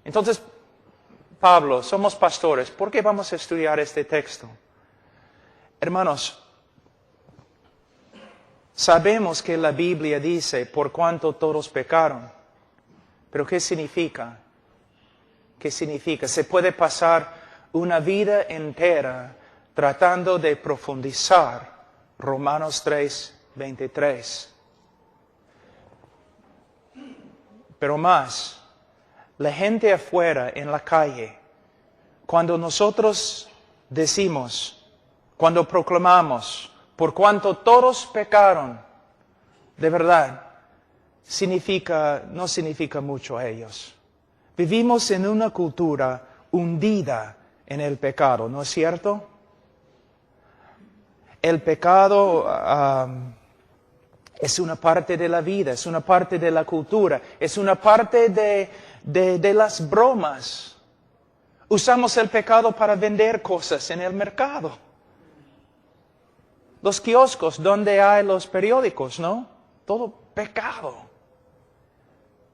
Entonces, Pablo, somos pastores, ¿por qué vamos a estudiar este texto? Hermanos, sabemos que la Biblia dice, por cuanto todos pecaron. Pero ¿qué significa? ¿Qué significa? Se puede pasar una vida entera tratando de profundizar Romanos 3:23. Pero más, la gente afuera en la calle, cuando nosotros decimos, cuando proclamamos, por cuanto todos pecaron, de verdad, no significa mucho a ellos. Vivimos en una cultura hundida en el pecado, ¿no es cierto? El pecado es una parte de la vida, es una parte de la cultura, es una parte de las bromas. Usamos el pecado para vender cosas en el mercado. Los kioscos donde hay los periódicos, ¿no? Todo pecado.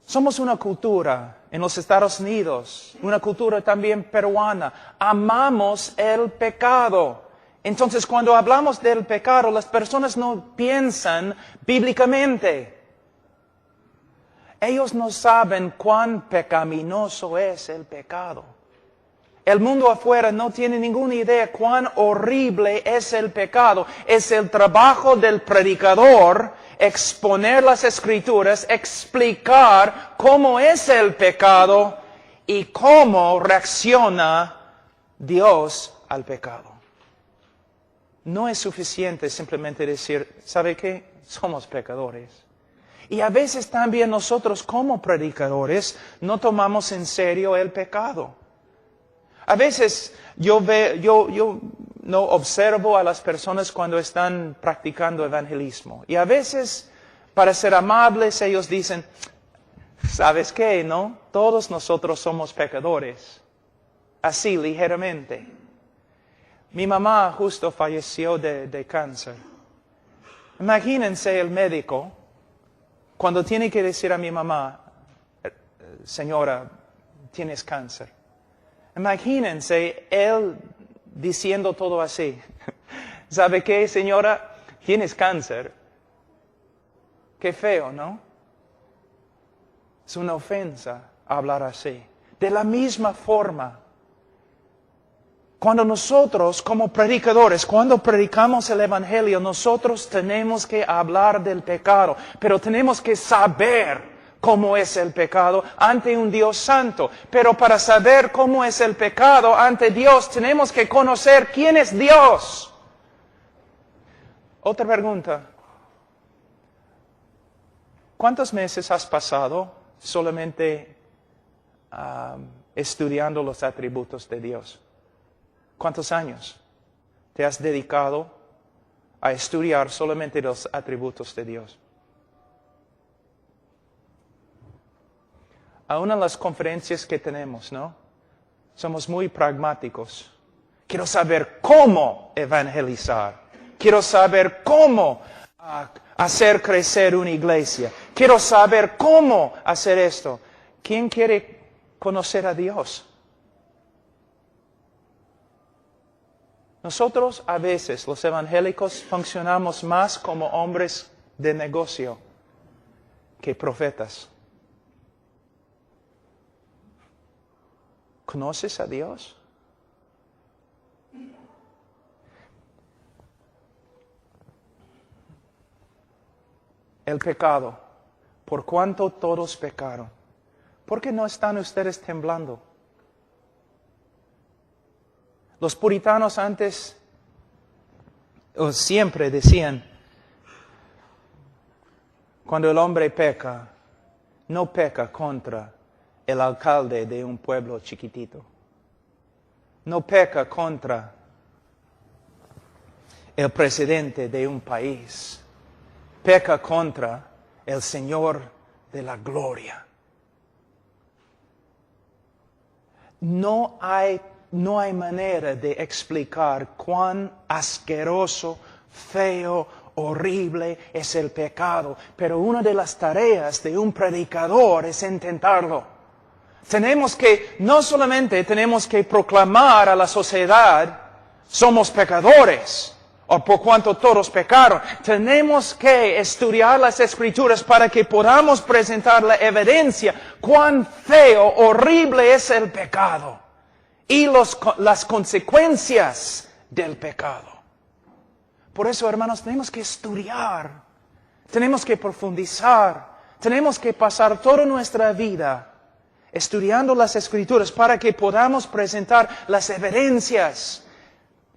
Somos una cultura en los Estados Unidos, una cultura también peruana. Amamos el pecado. Entonces, cuando hablamos del pecado, las personas no piensan bíblicamente. Ellos no saben cuán pecaminoso es el pecado. El mundo afuera no tiene ninguna idea cuán horrible es el pecado. Es el trabajo del predicador exponer las Escrituras, explicar cómo es el pecado y cómo reacciona Dios al pecado. No es suficiente simplemente decir, ¿sabe qué? Somos pecadores. Y a veces también nosotros como predicadores no tomamos en serio el pecado. A veces yo no observo a las personas cuando están practicando evangelismo. Y a veces, para ser amables, ellos dicen, ¿sabes qué? ¿No? Todos nosotros somos pecadores. Así, ligeramente. Mi mamá justo falleció de cáncer. Imagínense el médico cuando tiene que decir a mi mamá, señora, tienes cáncer. Imagínense él diciendo todo así. ¿Sabe qué, señora? Tienes cáncer. Qué feo, ¿no? Es una ofensa hablar así. De la misma forma, cuando nosotros como predicadores, cuando predicamos el Evangelio, nosotros tenemos que hablar del pecado, pero tenemos que saber cómo es el pecado ante un Dios santo. Pero para saber cómo es el pecado ante Dios, tenemos que conocer quién es Dios. Otra pregunta. ¿Cuántos meses has pasado solamente estudiando los atributos de Dios? ¿Cuántos años te has dedicado a estudiar solamente los atributos de Dios? Aún en las conferencias que tenemos, ¿no? Somos muy pragmáticos. Quiero saber cómo evangelizar. Quiero saber cómo hacer crecer una iglesia. Quiero saber cómo hacer esto. ¿Quién quiere conocer a Dios? Nosotros a veces, los evangélicos, funcionamos más como hombres de negocio que profetas. ¿Conoces a Dios? El pecado. Por cuanto todos pecaron. ¿Por qué no están ustedes temblando? Los puritanos antes, o siempre decían, cuando el hombre peca, no peca contra el alcalde de un pueblo chiquitito. No peca contra el presidente de un país. Peca contra el Señor de la gloria. No hay manera de explicar cuán asqueroso, feo, horrible es el pecado. Pero una de las tareas de un predicador es intentarlo. No solamente tenemos que proclamar a la sociedad, somos pecadores, o por cuanto todos pecaron. Tenemos que estudiar las Escrituras para que podamos presentar la evidencia cuán feo, horrible es el pecado y las consecuencias del pecado. Por eso, hermanos, tenemos que estudiar, tenemos que profundizar, tenemos que pasar toda nuestra vida estudiando las Escrituras para que podamos presentar las evidencias,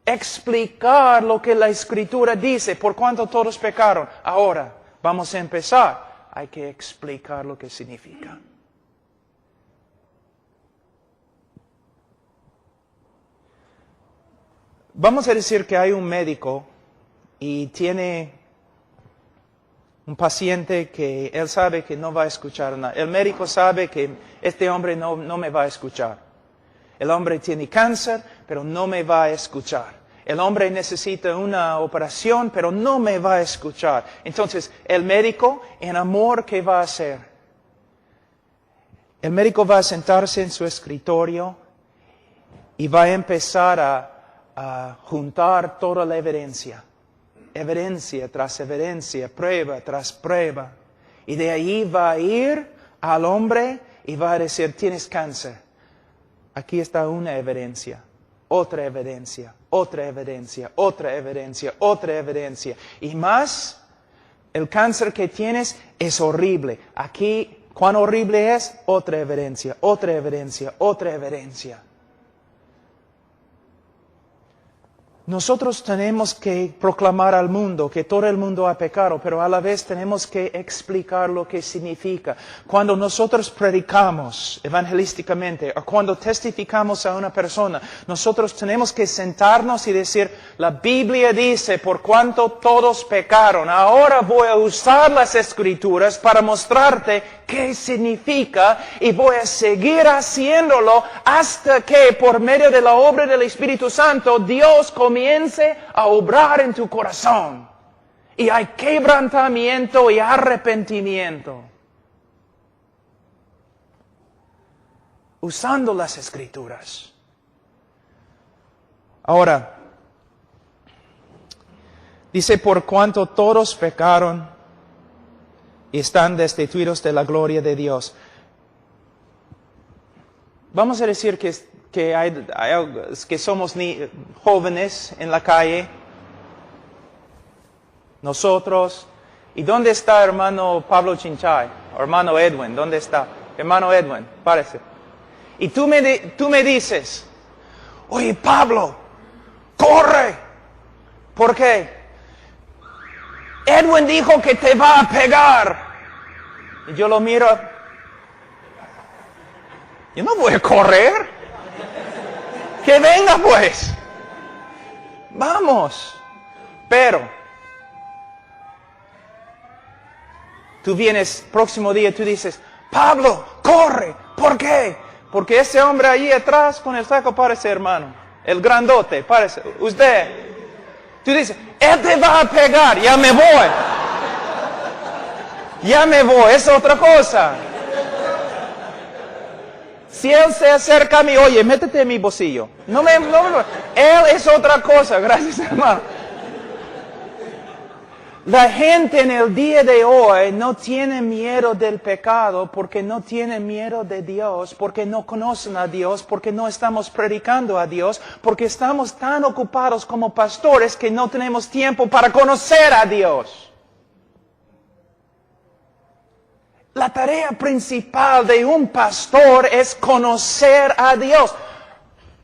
explicar lo que la Escritura dice, por cuanto todos pecaron. Ahora, vamos a empezar. Hay que explicar lo que significa. Vamos a decir que hay un médico y tiene un paciente que él sabe que no va a escuchar nada. El médico sabe que este hombre no me va a escuchar. El hombre tiene cáncer, pero no me va a escuchar. El hombre necesita una operación, pero no me va a escuchar. Entonces, el médico, en amor, ¿qué va a hacer? El médico va a sentarse en su escritorio y va a empezar a juntar toda la evidencia. Evidencia tras evidencia, prueba tras prueba. Y de ahí va a ir al hombre y va a decir, tienes cáncer. Aquí está una evidencia, otra evidencia, otra evidencia, otra evidencia, otra evidencia. Y más, el cáncer que tienes es horrible. Aquí, ¿cuán horrible es? Otra evidencia, otra evidencia, otra evidencia. Nosotros tenemos que proclamar al mundo que todo el mundo ha pecado, pero a la vez tenemos que explicar lo que significa. Cuando nosotros predicamos evangelísticamente o cuando testificamos a una persona, nosotros tenemos que sentarnos y decir, la Biblia dice, por cuanto todos pecaron. Ahora voy a usar las Escrituras para mostrarte qué significa y voy a seguir haciéndolo hasta que por medio de la obra del Espíritu Santo Dios comience a obrar en tu corazón. Y hay quebrantamiento y arrepentimiento. Usando las Escrituras. Ahora, dice, por cuanto todos pecaron y están destituidos de la gloria de Dios. Vamos a decir que somos jóvenes en la calle, nosotros. ¿Y dónde está hermano Pablo Chinchay? O hermano Edwin, ¿dónde está? Hermano Edwin, párese. Y tú me dices, oye Pablo, corre. ¿Por qué? Edwin dijo que te va a pegar. Y yo lo miro. Yo no voy a correr. Que venga pues. Vamos. Pero, tú vienes, próximo día tú dices, Pablo, corre. ¿Por qué? Porque ese hombre ahí atrás con el saco parece hermano. El grandote, parece. Usted. Tú dices, él te va a pegar, ya me voy. Ya me voy, es otra cosa. Si él se acerca a mí, oye, métete en mi bolsillo. No, él es otra cosa, gracias hermano. La gente en el día de hoy no tiene miedo del pecado porque no tiene miedo de Dios, porque no conocen a Dios, porque no estamos predicando a Dios, porque estamos tan ocupados como pastores que no tenemos tiempo para conocer a Dios. La tarea principal de un pastor es conocer a Dios.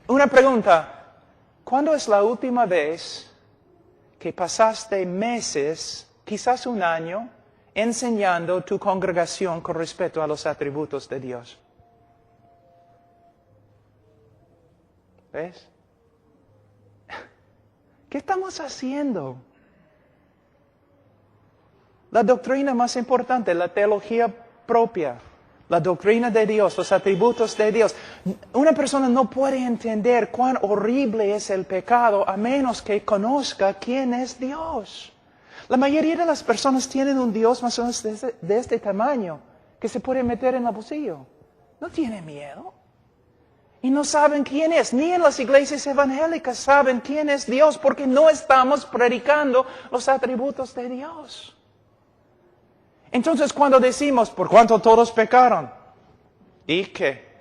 Una pregunta, ¿cuándo es la última vez que pasaste meses, quizás un año, enseñando tu congregación con respecto a los atributos de Dios? ¿Ves? ¿Qué estamos haciendo? La doctrina más importante, la teología propia, la doctrina de Dios, los atributos de Dios. Una persona no puede entender cuán horrible es el pecado a menos que conozca quién es Dios. La mayoría de las personas tienen un Dios más o menos de este tamaño, que se puede meter en el bolsillo. No tiene miedo. Y no saben quién es. Ni en las iglesias evangélicas saben quién es Dios porque no estamos predicando los atributos de Dios. Entonces cuando decimos, ¿por cuánto todos pecaron? ¿Y qué?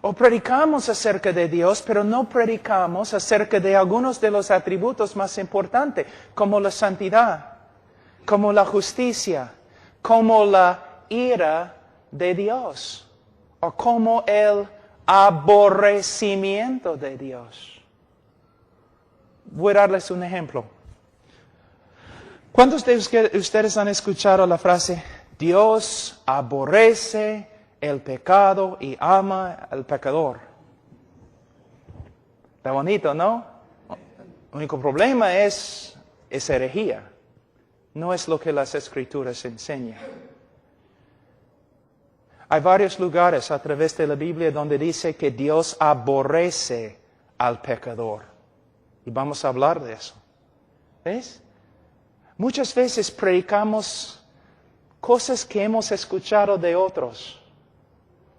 O predicamos acerca de Dios, pero no predicamos acerca de algunos de los atributos más importantes, como la santidad, como la justicia, como la ira de Dios, o como el aborrecimiento de Dios. Voy a darles un ejemplo. ¿Cuántos de ustedes han escuchado la frase, Dios aborrece el pecado y ama al pecador? Está bonito, ¿no? El único problema es herejía. No es lo que las Escrituras enseñan. Hay varios lugares a través de la Biblia donde dice que Dios aborrece al pecador. Y vamos a hablar de eso. ¿Ves? Muchas veces predicamos cosas que hemos escuchado de otros,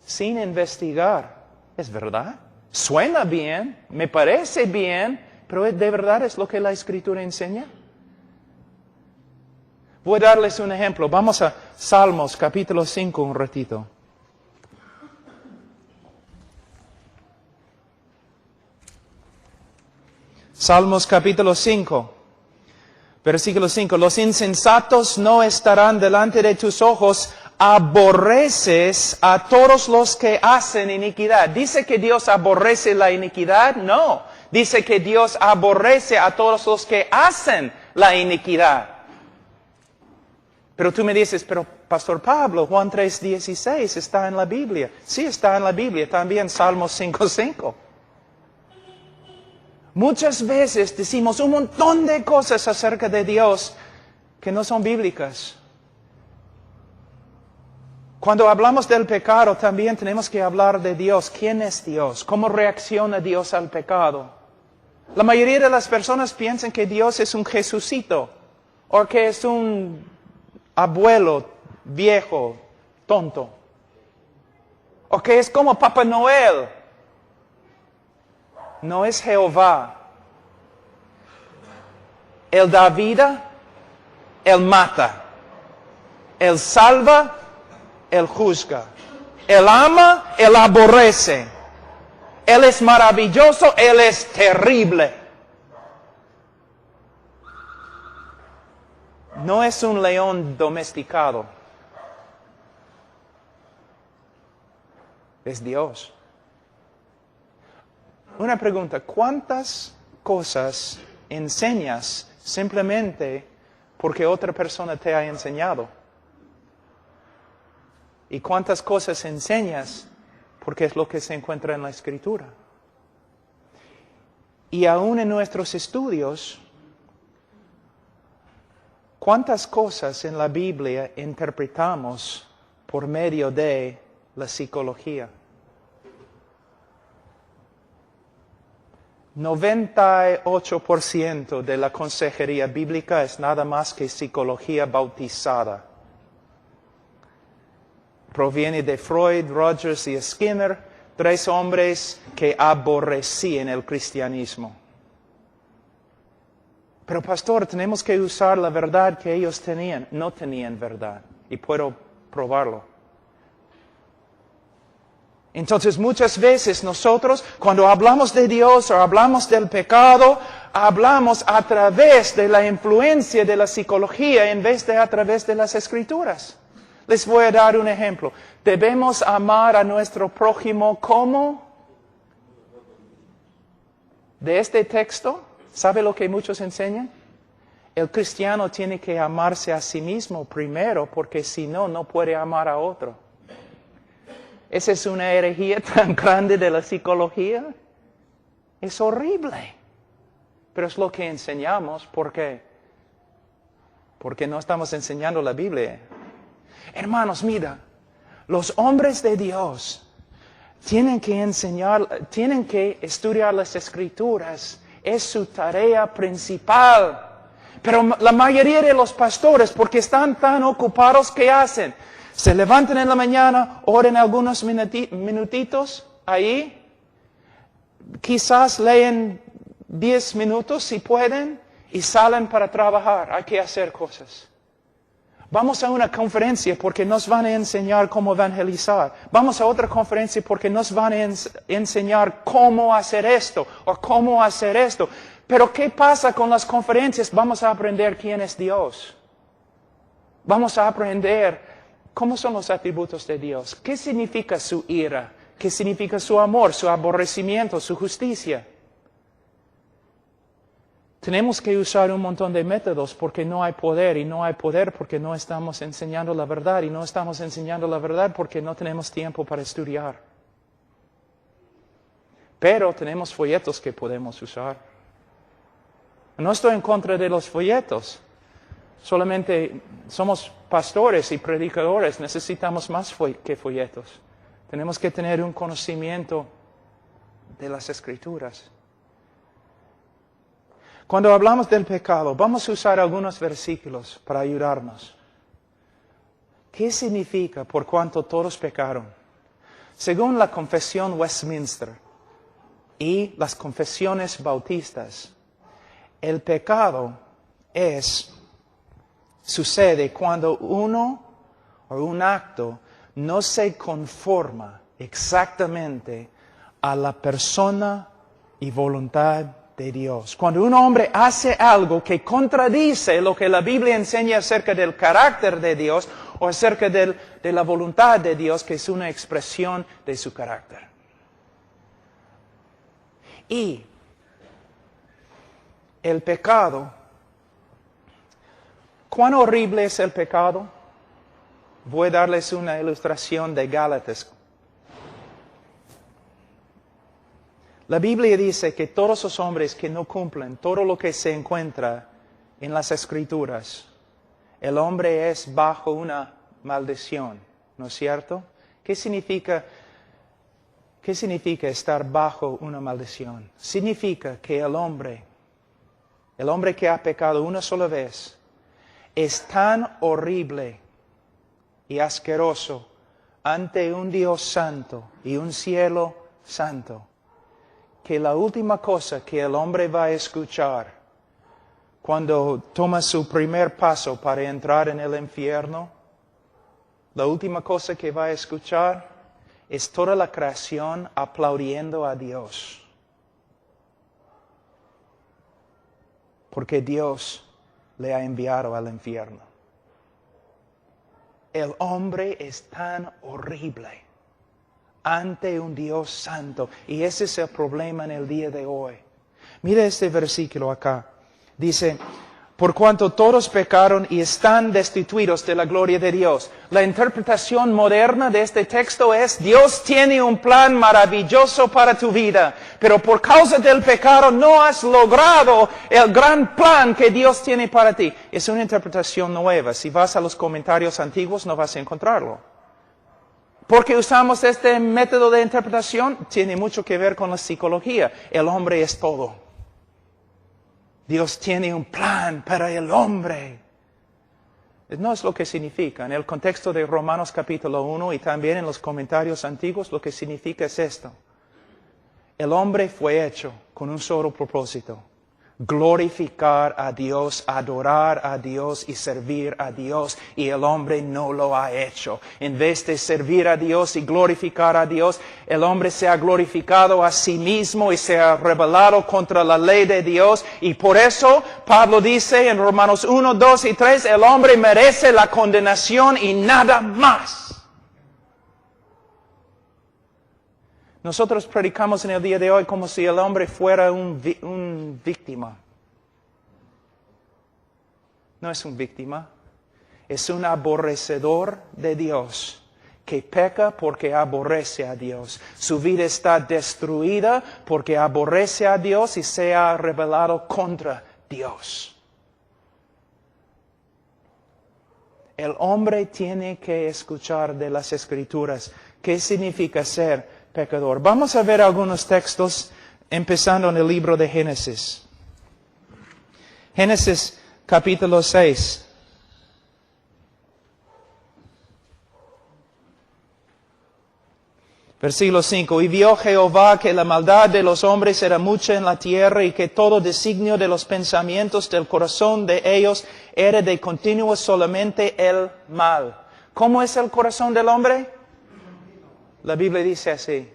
sin investigar. ¿Es verdad? Suena bien, me parece bien, pero ¿de verdad es lo que la Escritura enseña? Voy a darles un ejemplo. Vamos a Salmos capítulo 5 un ratito. Salmos capítulo 5, versículo 5. Los insensatos no estarán delante de tus ojos, aborreces a todos los que hacen iniquidad. ¿Dice que Dios aborrece la iniquidad? No. Dice que Dios aborrece a todos los que hacen la iniquidad. Pero tú me dices, pero Pastor Pablo, Juan 3:16 está en la Biblia. Sí, está en la Biblia, también Salmos 5:5. Muchas veces decimos un montón de cosas acerca de Dios que no son bíblicas. Cuando hablamos del pecado, también tenemos que hablar de Dios. ¿Quién es Dios? ¿Cómo reacciona Dios al pecado? La mayoría de las personas piensan que Dios es un Jesucito, o que es un abuelo viejo, tonto, o que es como Papá Noel. No es Jehová. Él da vida, Él mata. Él salva, Él juzga. Él ama, Él aborrece. Él es maravilloso, Él es terrible. No es un león domesticado. Es Dios. Una pregunta, ¿cuántas cosas enseñas simplemente porque otra persona te ha enseñado? ¿Y cuántas cosas enseñas porque es lo que se encuentra en la Escritura? Y aún en nuestros estudios, ¿cuántas cosas en la Biblia interpretamos por medio de la psicología? 98% de la consejería bíblica es nada más que psicología bautizada. Proviene de Freud, Rogers y Skinner, 3 hombres que aborrecían el cristianismo. Pero pastor, tenemos que usar la verdad que ellos tenían. No tenían verdad, y puedo probarlo. Entonces muchas veces nosotros, cuando hablamos de Dios o hablamos del pecado, hablamos a través de la influencia de la psicología en vez de a través de las Escrituras. Les voy a dar un ejemplo. Debemos amar a nuestro prójimo como de este texto. ¿Sabe lo que muchos enseñan? El cristiano tiene que amarse a sí mismo primero, porque si no, no puede amar a otro. Esa es una herejía tan grande de la psicología. Es horrible. Pero es lo que enseñamos. ¿Por qué? Porque no estamos enseñando la Biblia. Hermanos, mira, los hombres de Dios tienen que estudiar las Escrituras. Es su tarea principal. Pero la mayoría de los pastores, porque están tan ocupados, ¿qué hacen? Se levantan en la mañana, oren algunos minutitos ahí. Quizás leen 10 minutos si pueden y salen para trabajar. Hay que hacer cosas. Vamos a una conferencia porque nos van a enseñar cómo evangelizar. Vamos a otra conferencia porque nos van a enseñar cómo hacer esto o cómo hacer esto. Pero ¿qué pasa con las conferencias? Vamos a aprender quién es Dios. Vamos a aprender cómo son los atributos de Dios. ¿Qué significa su ira? ¿Qué significa su amor, su aborrecimiento, su justicia? Tenemos que usar un montón de métodos porque no hay poder, y no hay poder porque no estamos enseñando la verdad, y no estamos enseñando la verdad porque no tenemos tiempo para estudiar. Pero tenemos folletos que podemos usar. No estoy en contra de los folletos. Solamente somos pastores y predicadores, necesitamos más que folletos. Tenemos que tener un conocimiento de las Escrituras. Cuando hablamos del pecado, vamos a usar algunos versículos para ayudarnos. ¿Qué significa por cuanto todos pecaron? Según la confesión Westminster y las confesiones bautistas, el pecado sucede cuando uno o un acto no se conforma exactamente a la persona y voluntad de Dios. Cuando un hombre hace algo que contradice lo que la Biblia enseña acerca del carácter de Dios o acerca de la voluntad de Dios, que es una expresión de su carácter. Y el pecado, ¿cuán horrible es el pecado? Voy a darles una ilustración de Gálatas. La Biblia dice que todos los hombres que no cumplen todo lo que se encuentra en las Escrituras, el hombre es bajo una maldición, ¿no es cierto? ¿Qué significa estar bajo una maldición? Significa que el hombre que ha pecado una sola vez, es tan horrible y asqueroso ante un Dios santo y un cielo santo, que la última cosa que el hombre va a escuchar cuando toma su primer paso para entrar en el infierno, la última cosa que va a escuchar es toda la creación aplaudiendo a Dios. Porque Dios le ha enviado al infierno. El hombre es tan horrible ante un Dios santo. Y ese es el problema en el día de hoy. Mira este versículo acá. Dice, por cuanto todos pecaron y están destituidos de la gloria de Dios. La interpretación moderna de este texto es, Dios tiene un plan maravilloso para tu vida, pero por causa del pecado no has logrado el gran plan que Dios tiene para ti. Es una interpretación nueva. Si vas a los comentarios antiguos no vas a encontrarlo. ¿Por qué usamos este método de interpretación? Tiene mucho que ver con la psicología. El hombre es todo. Dios tiene un plan para el hombre. No es lo que significa. En el contexto de Romanos capítulo 1 y también en los comentarios antiguos, lo que significa es esto. El hombre fue hecho con un solo propósito. Glorificar a Dios, adorar a Dios y servir a Dios. Y el hombre no lo ha hecho. En vez de servir a Dios y glorificar a Dios, el hombre se ha glorificado a sí mismo y se ha rebelado contra la ley de Dios. Y por eso Pablo dice en Romanos 1, 2 y 3, el hombre merece la condenación y nada más. Nosotros predicamos en el día de hoy como si el hombre fuera un víctima. No es un víctima, es un aborrecedor de Dios que peca porque aborrece a Dios. Su vida está destruida porque aborrece a Dios y se ha rebelado contra Dios. El hombre tiene que escuchar de las Escrituras qué significa ser pecador. Vamos a ver algunos textos empezando en el libro de Génesis. Génesis capítulo 6. Versículo 5. Y vio Jehová que la maldad de los hombres era mucha en la tierra y que todo designio de los pensamientos del corazón de ellos era de continuo solamente el mal. ¿Cómo es el corazón del hombre? La Biblia dice así.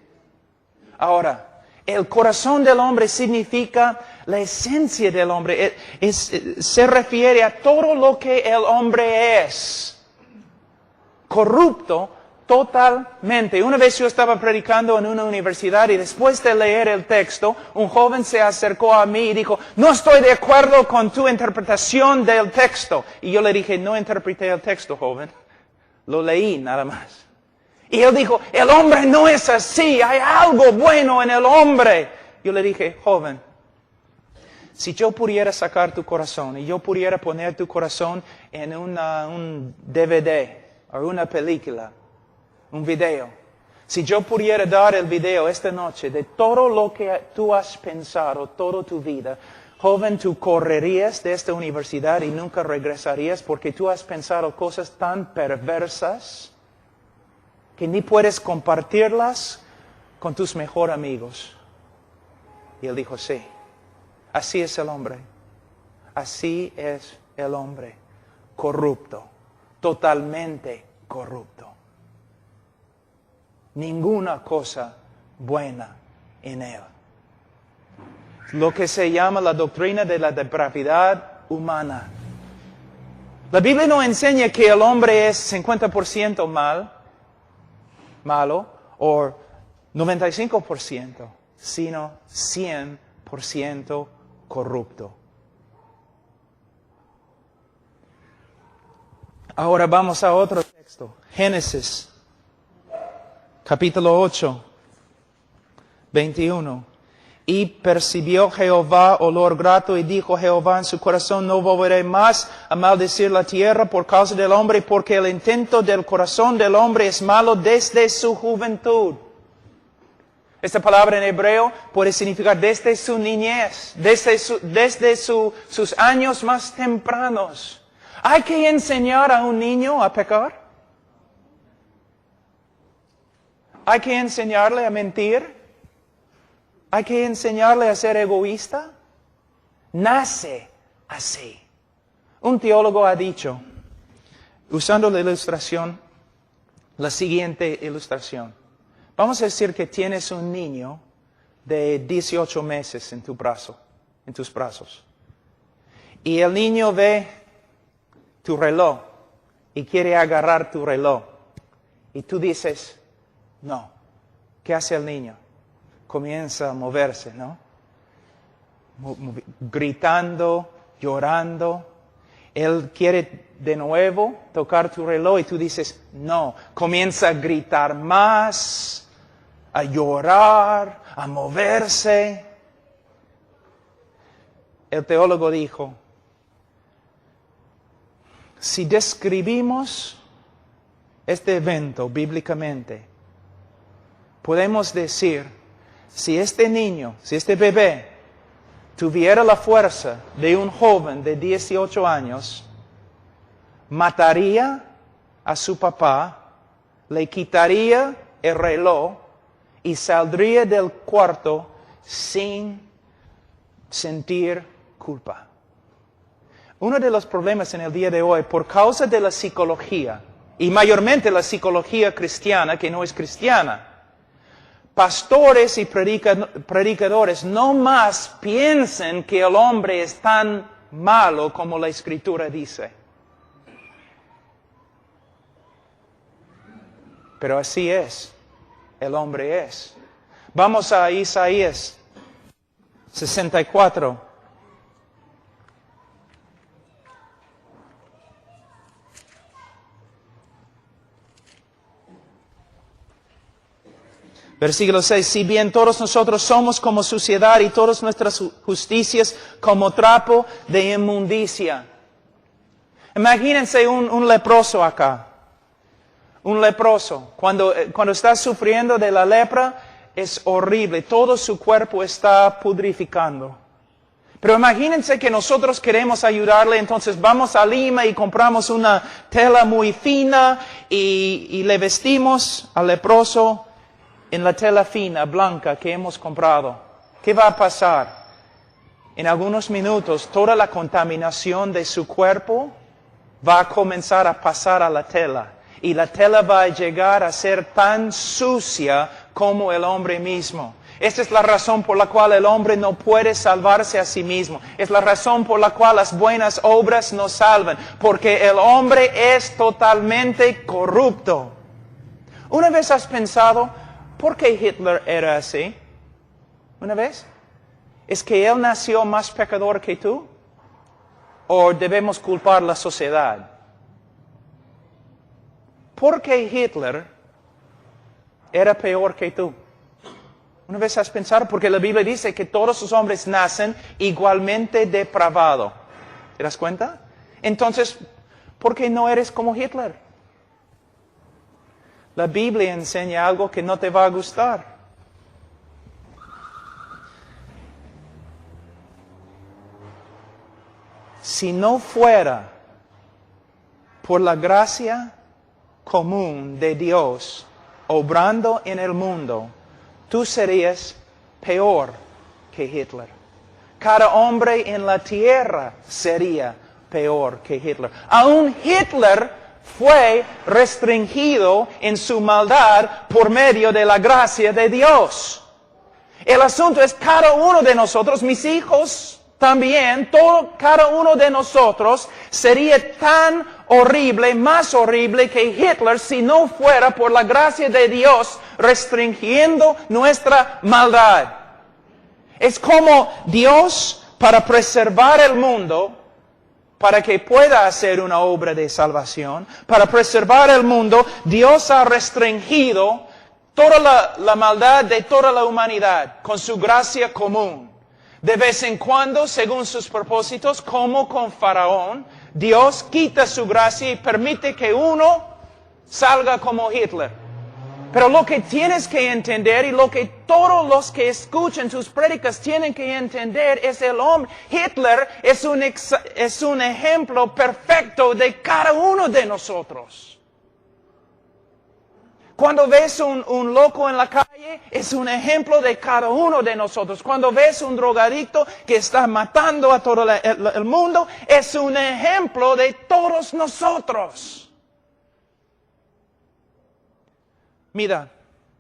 Ahora, el corazón del hombre significa la esencia del hombre. Se refiere a todo lo que el hombre es. Corrupto totalmente. Una vez yo estaba predicando en una universidad y después de leer el texto, un joven se acercó a mí y dijo, no estoy de acuerdo con tu interpretación del texto. Y yo le dije, no interpreté el texto, joven. Lo leí nada más. Y él dijo, el hombre no es así, hay algo bueno en el hombre. Yo le dije, joven, si yo pudiera sacar tu corazón y yo pudiera poner tu corazón en un DVD o una película, un video, si yo pudiera dar el video esta noche de todo lo que tú has pensado toda tu vida, joven, tú correrías de esta universidad y nunca regresarías porque tú has pensado cosas tan perversas que ni puedes compartirlas con tus mejores amigos. Y él dijo, sí, así es el hombre. Así es el hombre. Corrupto. Totalmente corrupto. Ninguna cosa buena en él. Lo que se llama la doctrina de la depravidad humana. La Biblia no enseña que el hombre es 50% malo, o 95%, sino 100% corrupto. Ahora vamos a otro texto. Génesis, capítulo 8, 21. Y percibió Jehová olor grato y dijo Jehová en su corazón, no volveré más a maldecir la tierra por causa del hombre, porque el intento del corazón del hombre es malo desde su juventud. Esta palabra en hebreo puede significar desde su niñez, desde sus años más tempranos. ¿Hay que enseñar a un niño a pecar? ¿Hay que enseñarle a mentir? ¿Hay que enseñarle a ser egoísta? Nace así. Un teólogo ha dicho, usando la ilustración, la siguiente ilustración. Vamos a decir que tienes un niño de 18 meses en tus brazos. Y el niño ve tu reloj y quiere agarrar tu reloj. Y tú dices, no. ¿Qué hace el niño? Comienza a moverse, ¿no? Gritando, llorando. Él quiere de nuevo tocar tu reloj y tú dices, no. Comienza a gritar más, a llorar, a moverse. El teólogo dijo, si describimos este evento bíblicamente, podemos decir, si este niño, si este bebé tuviera la fuerza de un joven de 18 años, mataría a su papá, le quitaría el reloj y saldría del cuarto sin sentir culpa. Uno de los problemas en el día de hoy, por causa de la psicología, y mayormente la psicología cristiana, que no es cristiana, pastores y predicadores no más piensan que el hombre es tan malo como la Escritura dice. Pero así es, el hombre es. Vamos a Isaías 64. Versículo 6, si bien todos nosotros somos como suciedad y todas nuestras justicias como trapo de inmundicia. Imagínense un leproso acá. Un leproso. Cuando está sufriendo de la lepra es horrible. Todo su cuerpo está pudrificando. Pero imagínense que nosotros queremos ayudarle, entonces vamos a Lima y compramos una tela muy fina y le vestimos al leproso. en la tela fina, blanca que hemos comprado, ¿qué va a pasar? En algunos minutos, toda la contaminación de su cuerpo va a comenzar a pasar a la tela. Y la tela va a llegar a ser tan sucia como el hombre mismo. Esta es la razón por la cual el hombre no puede salvarse a sí mismo. Es la razón por la cual las buenas obras no salvan. Porque el hombre es totalmente corrupto. ¿Una vez has pensado por qué Hitler era así? ¿Una vez? ¿Es que él nació más pecador que tú? ¿O debemos culpar a la sociedad? ¿Por qué Hitler era peor que tú? ¿Una vez has pensado? Porque la Biblia dice que todos los hombres nacen igualmente depravados. ¿Te das cuenta? Entonces, ¿por qué no eres como Hitler? La Biblia enseña algo que no te va a gustar. Si no fuera por la gracia común de Dios obrando en el mundo, tú serías peor que Hitler. Cada hombre en la tierra sería peor que Hitler. Aún Hitler fue restringido en su maldad por medio de la gracia de Dios. El asunto es cada uno de nosotros, mis hijos también, cada uno de nosotros sería tan horrible, más horrible que Hitler si no fuera por la gracia de Dios restringiendo nuestra maldad. Es como Dios, para preservar el mundo, para que pueda hacer una obra de salvación, para preservar el mundo, Dios ha restringido toda la maldad de toda la humanidad con su gracia común. De vez en cuando, según sus propósitos, como con Faraón, Dios quita su gracia y permite que uno salga como Hitler. Pero lo que tienes que entender y lo que todos los que escuchan tus prédicas tienen que entender es el hombre. Hitler es un ejemplo perfecto de cada uno de nosotros. Cuando ves un loco en la calle, es un ejemplo de cada uno de nosotros. Cuando ves un drogadicto que está matando a todo el mundo, es un ejemplo de todos nosotros. Mira,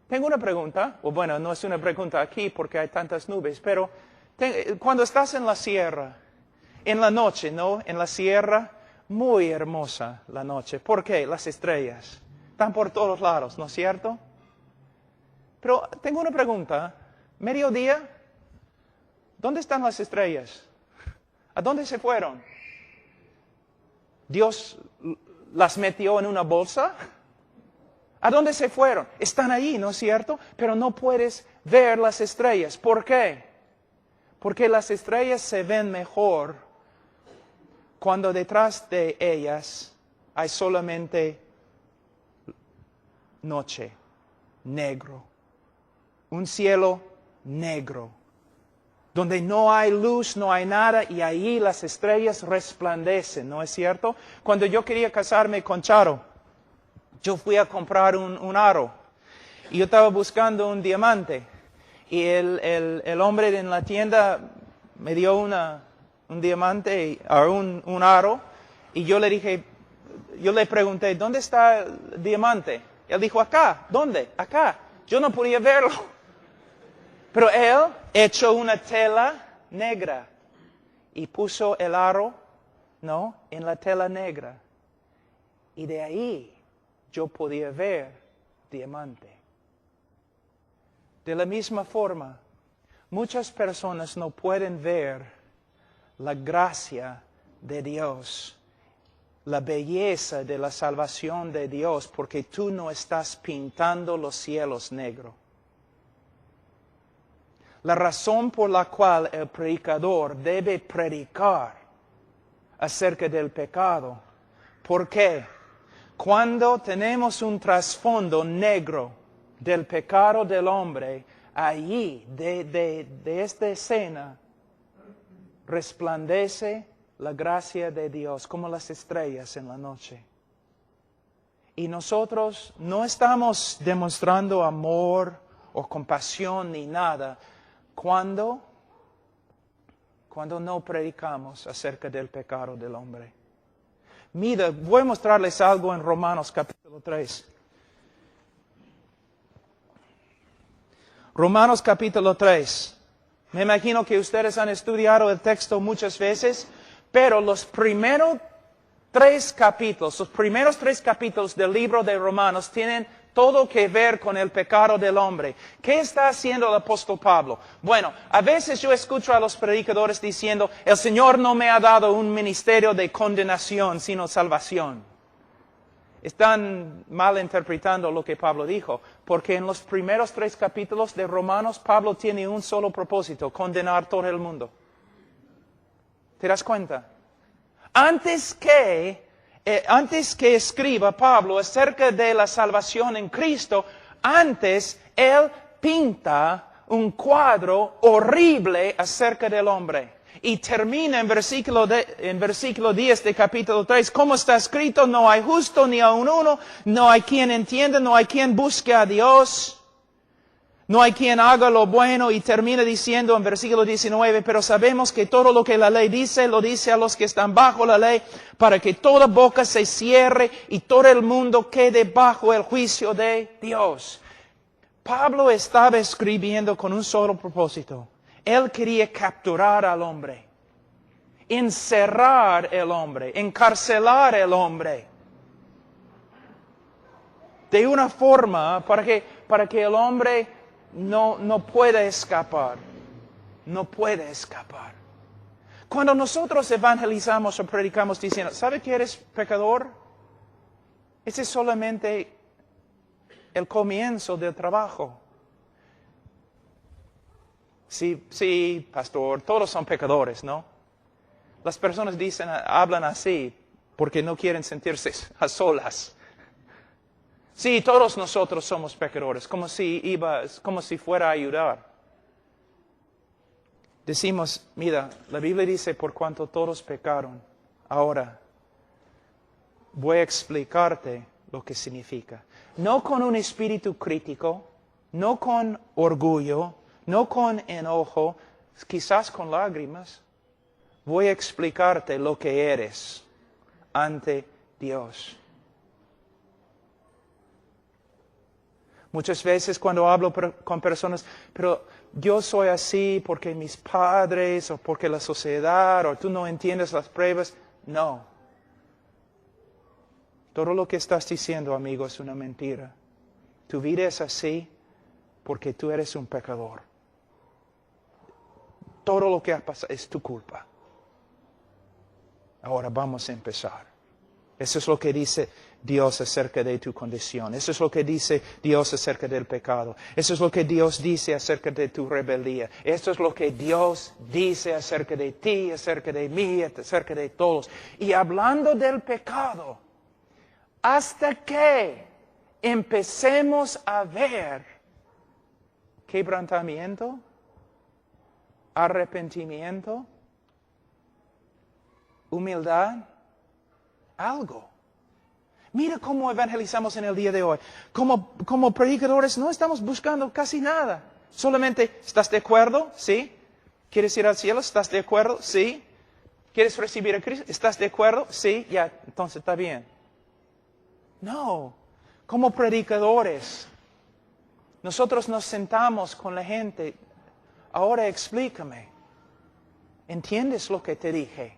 tengo una pregunta, o bueno, no es una pregunta aquí porque hay tantas nubes, pero cuando estás en la sierra, en la noche, ¿no? En la sierra, muy hermosa la noche. ¿Por qué? Las estrellas. Están por todos lados, ¿no es cierto? Pero tengo una pregunta. Mediodía, ¿dónde están las estrellas? ¿A dónde se fueron? ¿Dios las metió en una bolsa? ¿A dónde se fueron? Están ahí, ¿no es cierto? Pero no puedes ver las estrellas. ¿Por qué? Porque las estrellas se ven mejor cuando detrás de ellas hay solamente noche, negro, un cielo negro, donde no hay luz, no hay nada, y ahí las estrellas resplandecen, ¿no es cierto? Cuando yo quería casarme con Charo, yo fui a comprar un aro, y yo estaba buscando un diamante, y el hombre en la tienda me dio un diamante, un aro, y yo le pregunté, ¿dónde está el diamante? Él dijo, acá. ¿Dónde? Acá. Yo no podía verlo. Pero él echó una tela negra y puso el aro, ¿no? En la tela negra. Y de ahí yo podía ver diamante. De la misma forma, muchas personas no pueden ver la gracia de Dios, la belleza de la salvación de Dios, porque tú no estás pintando los cielos negros. La razón por la cual el predicador debe predicar acerca del pecado, porque cuando tenemos un trasfondo negro del pecado del hombre, allí, de esta escena, resplandece la gracia de Dios como las estrellas en la noche. Y nosotros no estamos demostrando amor o compasión ni nada cuando no predicamos acerca del pecado del hombre. Mira, voy a mostrarles algo en Romanos capítulo 3. Romanos capítulo 3. Me imagino que ustedes han estudiado el texto muchas veces, pero los primeros tres capítulos del libro de Romanos tienen todo que ver con el pecado del hombre. ¿Qué está haciendo el apóstol Pablo? Bueno, a veces yo escucho a los predicadores diciendo, el Señor no me ha dado un ministerio de condenación, sino salvación. Están malinterpretando lo que Pablo dijo, porque en los primeros 3 capítulos de Romanos, Pablo tiene un solo propósito, condenar todo el mundo. ¿Te das cuenta? Antes que escriba Pablo acerca de la salvación en Cristo, antes él pinta un cuadro horrible acerca del hombre. Y termina en versículo 10 de capítulo 3, como está escrito, no hay justo ni aun uno, no hay quien entienda, no hay quien busque a Dios, no hay quien haga lo bueno. Y termina diciendo en versículo 19, pero sabemos que todo lo que la ley dice, lo dice a los que están bajo la ley, para que toda boca se cierre y todo el mundo quede bajo el juicio de Dios. Pablo estaba escribiendo con un solo propósito. Él quería capturar al hombre, encerrar el hombre, encarcelar el hombre. De una forma para que el hombre no pueda escapar. No puede escapar. Cuando nosotros evangelizamos o predicamos diciendo, ¿sabe que eres pecador? Ese es solamente el comienzo del trabajo. Sí, pastor, todos son pecadores, ¿no? Las personas hablan así porque no quieren sentirse a solas. Sí, todos nosotros somos pecadores, como si fuera a ayudar. Decimos, mira, la Biblia dice, por cuanto todos pecaron. Ahora, voy a explicarte lo que significa. No con un espíritu crítico, no con orgullo, no con enojo, quizás con lágrimas. Voy a explicarte lo que eres ante Dios. Muchas veces cuando hablo con personas, pero yo soy así porque mis padres, o porque la sociedad, o tú no entiendes las pruebas. No. Todo lo que estás diciendo, amigo, es una mentira. Tu vida es así porque tú eres un pecador. Todo lo que ha pasado es tu culpa. Ahora vamos a empezar. Eso es lo que dice Dios acerca de tu condición. Eso es lo que dice Dios acerca del pecado. Eso es lo que Dios dice acerca de tu rebeldía. Esto es lo que Dios dice acerca de ti, acerca de mí, acerca de todos. Y hablando del pecado, hasta que empecemos a ver quebrantamiento, arrepentimiento, humildad, algo. Mira cómo evangelizamos en el día de hoy. Como predicadores no estamos buscando casi nada. Solamente, ¿estás de acuerdo? ¿Sí? ¿Quieres ir al cielo? ¿Estás de acuerdo? ¿Sí? ¿Quieres recibir a Cristo? ¿Estás de acuerdo? Sí, ya, entonces está bien. No, como predicadores, nosotros nos sentamos con la gente. Ahora explícame. ¿Entiendes lo que te dije?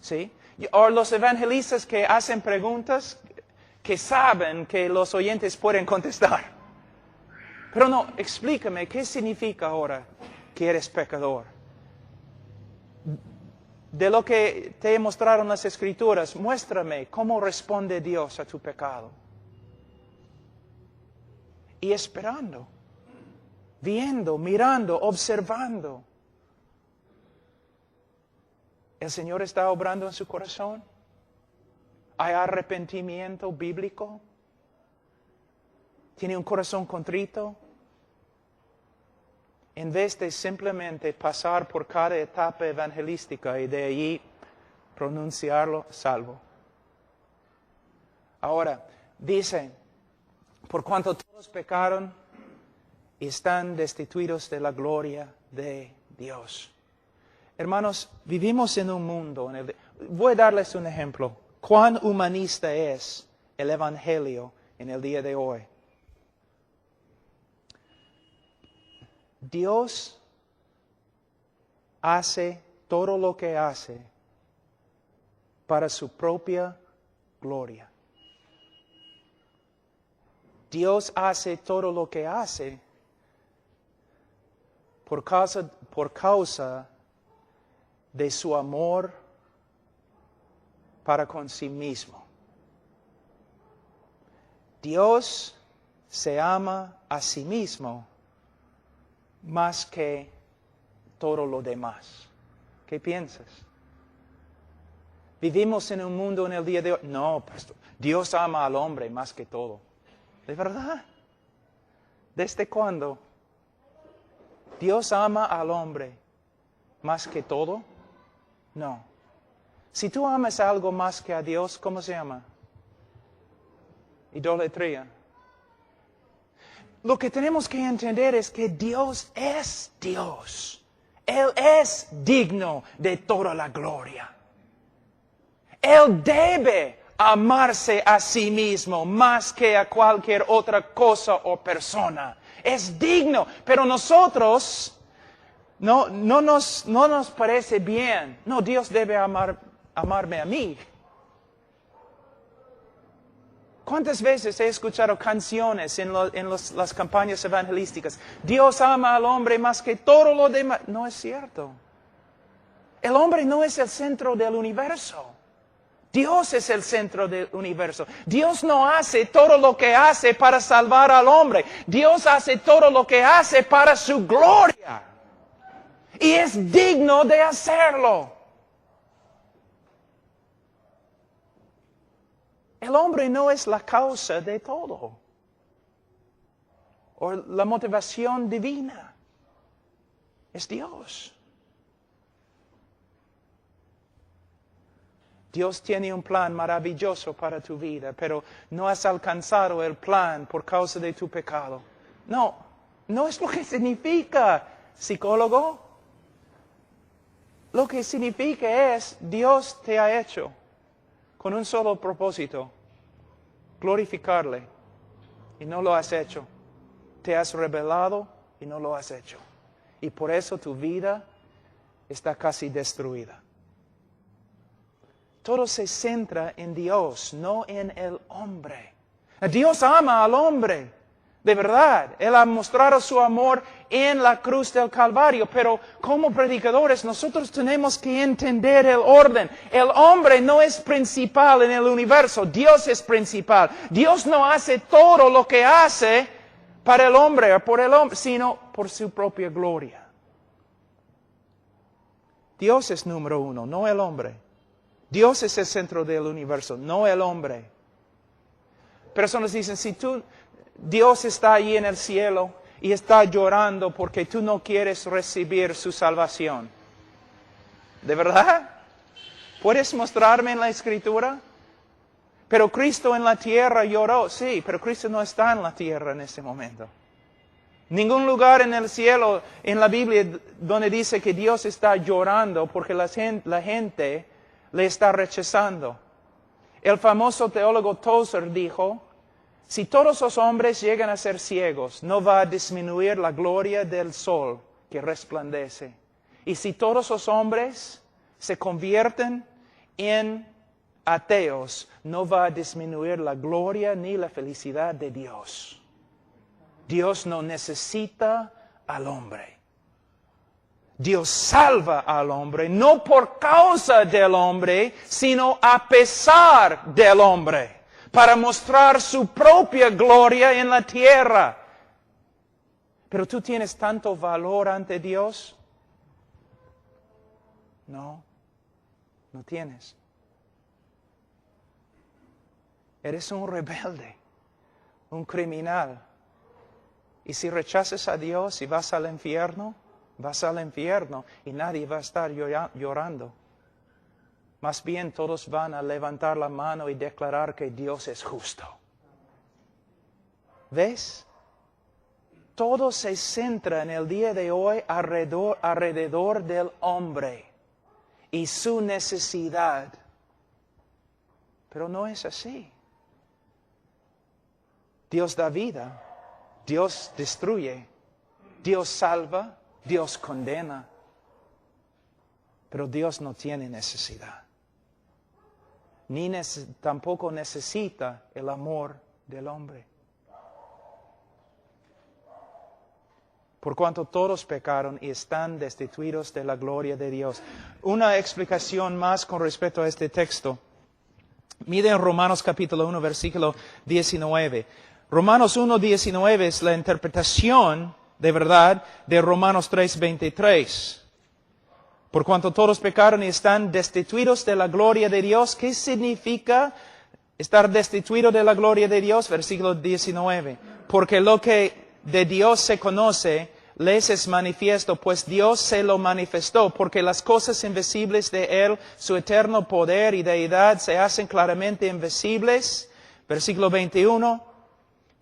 ¿Sí? O los evangelistas que hacen preguntas que saben que los oyentes pueden contestar. Pero no, explícame, ¿qué significa ahora que eres pecador? De lo que te mostraron las Escrituras, muéstrame cómo responde Dios a tu pecado. Y esperando, viendo, mirando, observando. ¿El Señor está obrando en su corazón? ¿Hay arrepentimiento bíblico? ¿Tiene un corazón contrito? En vez de simplemente pasar por cada etapa evangelística y de allí pronunciarlo salvo. Ahora, dice, por cuanto todos pecaron y están destituidos de la gloria de Dios. Hermanos, vivimos en un mundo, voy a darles un ejemplo. ¿Cuán humanista es el Evangelio en el día de hoy? Dios hace todo lo que hace para su propia gloria. Dios hace todo lo que hace por causa de su amor para con sí mismo. Dios se ama a sí mismo más que todo lo demás. ¿Qué piensas? Vivimos en un mundo en el día de hoy. No, pastor, Dios ama al hombre más que todo. ¿De verdad? ¿Desde cuándo? ¿Dios ama al hombre más que todo? No. Si tú amas algo más que a Dios, ¿cómo se llama? Idolatría. Lo que tenemos que entender es que Dios es Dios. Él es digno de toda la gloria. Él debe amarse a sí mismo más que a cualquier otra cosa o persona. Es digno, pero nosotros no nos parece bien. No, Dios debe amarme a mí. ¿Cuántas veces he escuchado canciones en las campañas evangelísticas? Dios ama al hombre más que todo lo demás. No es cierto. El hombre no es el centro del universo. Dios es el centro del universo. Dios no hace todo lo que hace para salvar al hombre. Dios hace todo lo que hace para su gloria. Y es digno de hacerlo. El hombre no es la causa de todo. O la motivación divina. Es Dios. Dios tiene un plan maravilloso para tu vida, pero no has alcanzado el plan por causa de tu pecado. No es lo que significa, psicólogo. Lo que significa es, Dios te ha hecho con un solo propósito, glorificarle, y no lo has hecho. Te has rebelado y no lo has hecho. Y por eso tu vida está casi destruida. Todo se centra en Dios, no en el hombre. Dios ama al hombre, de verdad. Él ha mostrado su amor en la cruz del Calvario, pero como predicadores nosotros tenemos que entender el orden. El hombre no es principal en el universo, Dios es principal. Dios no hace todo lo que hace para el hombre o por el hombre, sino por su propia gloria. Dios es número uno, no el hombre. Dios es el centro del universo, no el hombre. Personas dicen, si Dios está ahí en el cielo y está llorando porque tú no quieres recibir su salvación. ¿De verdad? ¿Puedes mostrarme en la Escritura? Pero Cristo en la tierra lloró. Sí, pero Cristo no está en la tierra en ese momento. Ningún lugar en el cielo, en la Biblia, donde dice que Dios está llorando porque la gente le está rechazando. El famoso teólogo Tozer dijo, si todos los hombres llegan a ser ciegos, no va a disminuir la gloria del sol que resplandece. Y si todos los hombres se convierten en ateos, no va a disminuir la gloria ni la felicidad de Dios. Dios no necesita al hombre. Dios salva al hombre, no por causa del hombre, sino a pesar del hombre, para mostrar su propia gloria en la tierra. Pero tú tienes tanto valor ante Dios. No tienes. Eres un rebelde, un criminal. Y si rechazas a Dios y vas al infierno y nadie va a estar llorando. Más bien todos van a levantar la mano y declarar que Dios es justo. ¿Ves? todo se centra en el día de hoy alrededor del hombre y su necesidad. Pero no es así. Dios da vida, Dios destruye, Dios salva, Dios condena. Pero Dios no tiene necesidad. Ni tampoco necesita el amor del hombre. Por cuanto todos pecaron y están destituidos de la gloria de Dios. Una explicación más con respecto a este texto. Miren Romanos capítulo 1, versículo 19. Romanos 1, 19 es la interpretación de verdad de Romanos 3, 23. Por cuanto todos pecaron y están destituidos de la gloria de Dios. ¿Qué significa estar destituido de la gloria de Dios? Versículo 19. Porque lo que de Dios se conoce, les es manifiesto, pues Dios se lo manifestó. Porque las cosas invisibles de Él, su eterno poder y deidad, se hacen claramente invisibles. Versículo 21.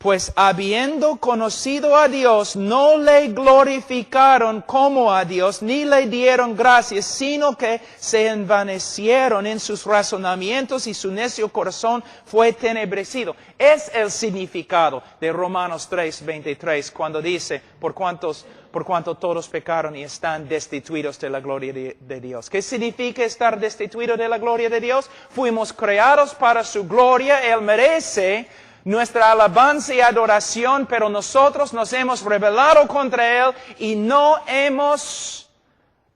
Pues habiendo conocido a Dios, no le glorificaron como a Dios, ni le dieron gracias, sino que se envanecieron en sus razonamientos y su necio corazón fue tenebrecido. Es el significado de Romanos 3, 23, cuando dice, por cuanto todos pecaron y están destituidos de la gloria de Dios. ¿Qué significa estar destituidos de la gloria de Dios? Fuimos creados para su gloria, Él merece nuestra alabanza y adoración, pero nosotros nos hemos rebelado contra Él y no hemos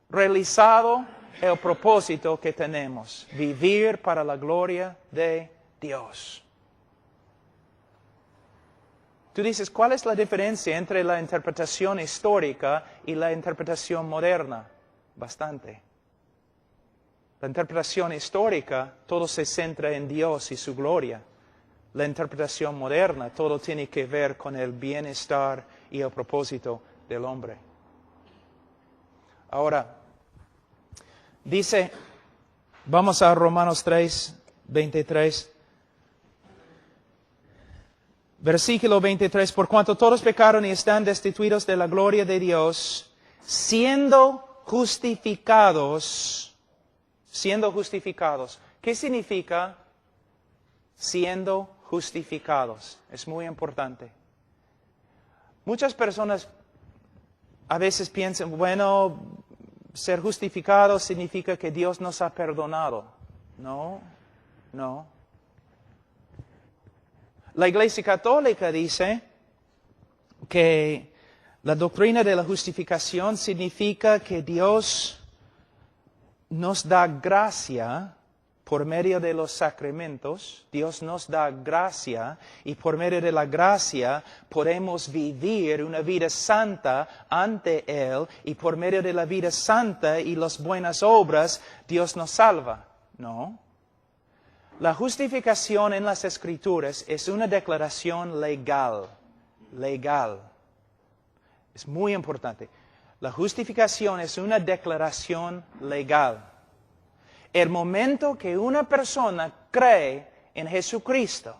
realizado el propósito que tenemos, vivir para la gloria de Dios. Tú dices, ¿cuál es la diferencia entre la interpretación histórica y la interpretación moderna? Bastante. La interpretación histórica, todo se centra en Dios y su gloria. La interpretación moderna, todo tiene que ver con el bienestar y el propósito del hombre. Ahora, dice, vamos a Romanos 3, 23. Versículo 23, por cuanto todos pecaron y están destituidos de la gloria de Dios, siendo justificados. ¿Qué significa siendo justificados? Es muy importante. Muchas personas a veces piensan, bueno, ser justificados significa que Dios nos ha perdonado. No. La Iglesia Católica dice que la doctrina de la justificación significa que Dios nos da gracia por medio de los sacramentos. Dios nos da gracia y por medio de la gracia podemos vivir una vida santa ante Él y por medio de la vida santa y las buenas obras Dios nos salva. No. La justificación en las Escrituras es una declaración legal. Es muy importante. La justificación es una declaración legal. El momento que una persona cree en Jesucristo,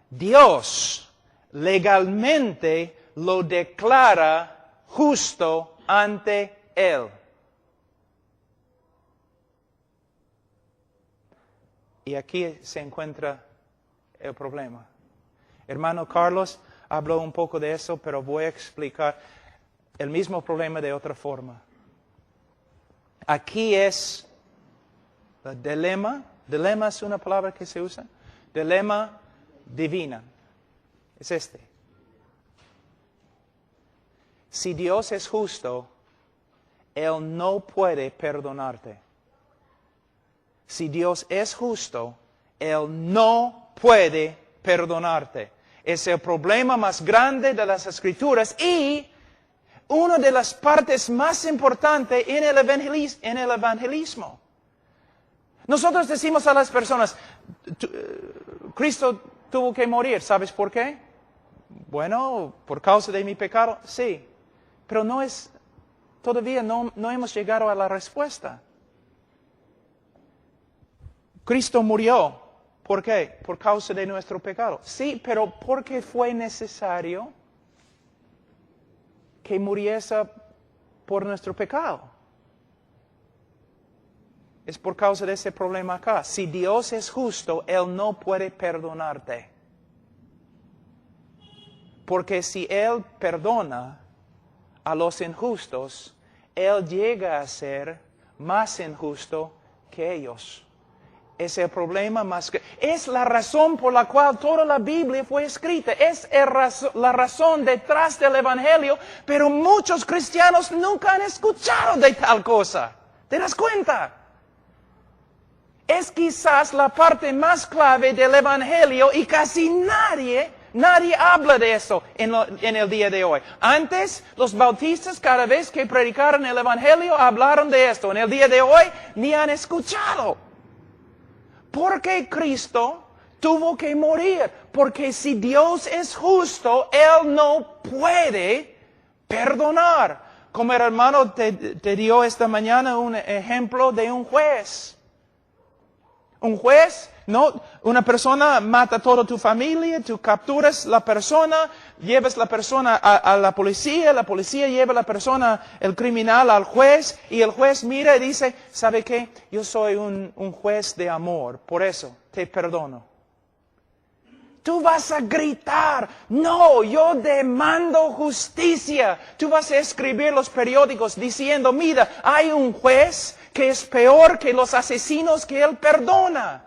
Dios legalmente lo declara justo ante Él. Y aquí se encuentra el problema. Hermano Carlos habló un poco de eso, pero voy a explicar el mismo problema de otra forma. Aquí es el dilema. Dilema es una palabra que se usa. Dilema divina. Es este. Si Dios es justo, Él no puede perdonarte. Si Dios es justo, Él no puede perdonarte. Es el problema más grande de las Escrituras y una de las partes más importantes en el evangelismo. Nosotros decimos a las personas, Cristo tuvo que morir, ¿sabes por qué? Bueno, por causa de mi pecado, sí. Pero todavía no hemos llegado a la respuesta. Cristo murió. ¿Por qué? Por causa de nuestro pecado. Sí, pero ¿por qué fue necesario? que muriese por nuestro pecado. Es por causa de ese problema acá. Si Dios es justo, Él no puede perdonarte. Porque si Él perdona a los injustos, Él llega a ser más injusto que ellos. Es el problema más que... Es la razón por la cual toda la Biblia fue escrita. Es la razón detrás del Evangelio, pero muchos cristianos nunca han escuchado de tal cosa. ¿Te das cuenta? Es quizás la parte más clave del Evangelio y casi nadie habla de eso en el día de hoy. Antes, los bautistas cada vez que predicaron el Evangelio hablaron de esto. En el día de hoy ni han escuchado. Porque Cristo tuvo que morir. Porque si Dios es justo, Él no puede perdonar. Como el hermano te dio esta mañana un ejemplo de un juez. Un juez, no, una persona mata a toda tu familia, tú capturas la persona, llevas la persona a la policía lleva la persona, el criminal, al juez, y el juez mira y dice, ¿sabe qué? Yo soy un juez de amor, por eso te perdono. Tú vas a gritar, no, yo demando justicia. Tú vas a escribir los periódicos diciendo, mira, hay un juez que es peor que los asesinos que él perdona.